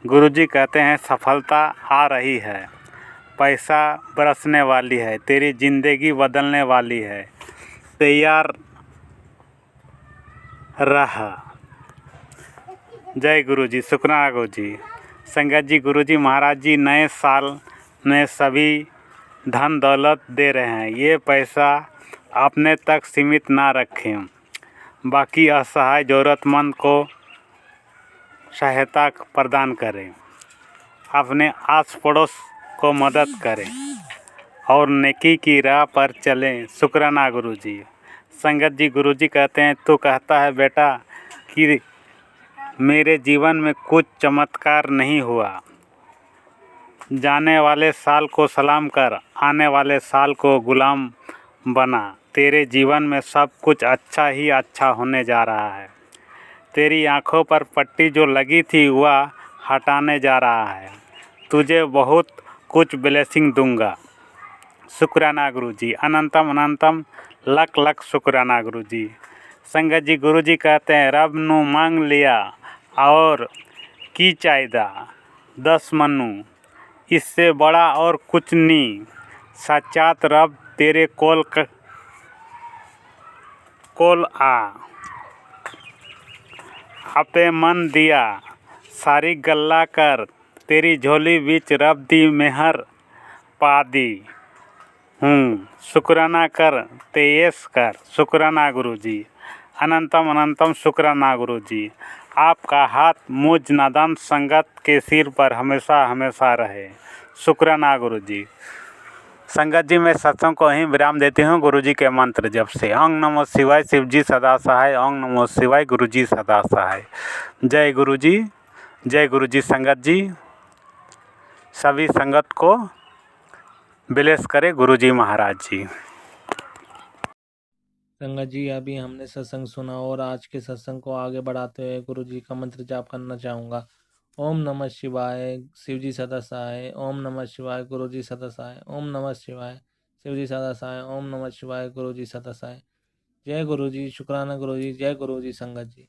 Speaker 9: गुरु जी कहते हैं सफलता आ रही है, पैसा बरसने वाली है, तेरी ज़िंदगी बदलने वाली है, तैयार रह। जय गुरु जी, शुक्राना गुरु जी। संगत जी गुरु जी महाराज जी नए साल में सभी धन दौलत दे रहे हैं। ये पैसा अपने तक सीमित ना रखें, बाकी असहाय ज़रूरतमंद को सहायता प्रदान करें, अपने आस पड़ोस को मदद करें और नेकी की राह पर चलें। शुक्राना गुरु जी। संगत जी गुरु जी कहते हैं तू कहता है बेटा कि मेरे जीवन में कुछ चमत्कार नहीं हुआ। जाने वाले साल को सलाम कर, आने वाले साल को गुलाम बना। तेरे जीवन में सब कुछ अच्छा ही अच्छा होने जा रहा है। तेरी आँखों पर पट्टी जो लगी थी वह हटाने जा रहा है। तुझे बहुत कुछ ब्लेसिंग दूंगा। शुक्राना गुरु जी। अनंतम अनंतम लख लख शुक्राना गुरु जी। संगत जी गुरु जी कहते हैं रब नू मांग लिया और की चाहिदा 10 मनु, इससे बड़ा और कुछ नहीं। साक्षात रब तेरे कोल आ आपे मन दिया सारी गल्ला कर। तेरी झोली बिच रब दी मेहर पा दी हूँ। शुक्राना कर तेयस कर। शुक्राना गुरु जी। अनंतम अनंतम शुक्राना गुरु जी। आपका हाथ मुझ नादान संगत के सिर पर हमेशा हमेशा रहे। शुक्राना गुरु जी। संगत जी मैं सत्संग को ही विराम देती हूँ गुरु जी के मंत्र जब से। ओम नमः शिवाय, शिव जी सदा सहाय। ओम नमः शिवाय, गुरु जी सदा सहाय। जय गुरु जी। जय गुरु जी। संगत जी सभी संगत को ब्लेस करे गुरु जी महाराज जी।
Speaker 1: संगत जी अभी हमने सत्संग सुना और आज के सत्संग को आगे बढ़ाते हुए गुरु जी का मंत्र जाप करना चाहूँगा। ओम नमः शिवाय, शिव जी सदा सहाय। ओम नमः शिवाय, गुरु जी सदा सहाय। ओम नमः शिवाय, शिव जी सदा सहाय। ओम नमः शिवाय, गुरु जी सदा सहाय। जय गुरु जी। शुक्राना गुरु जी। जय गुरु जी। संगत जी।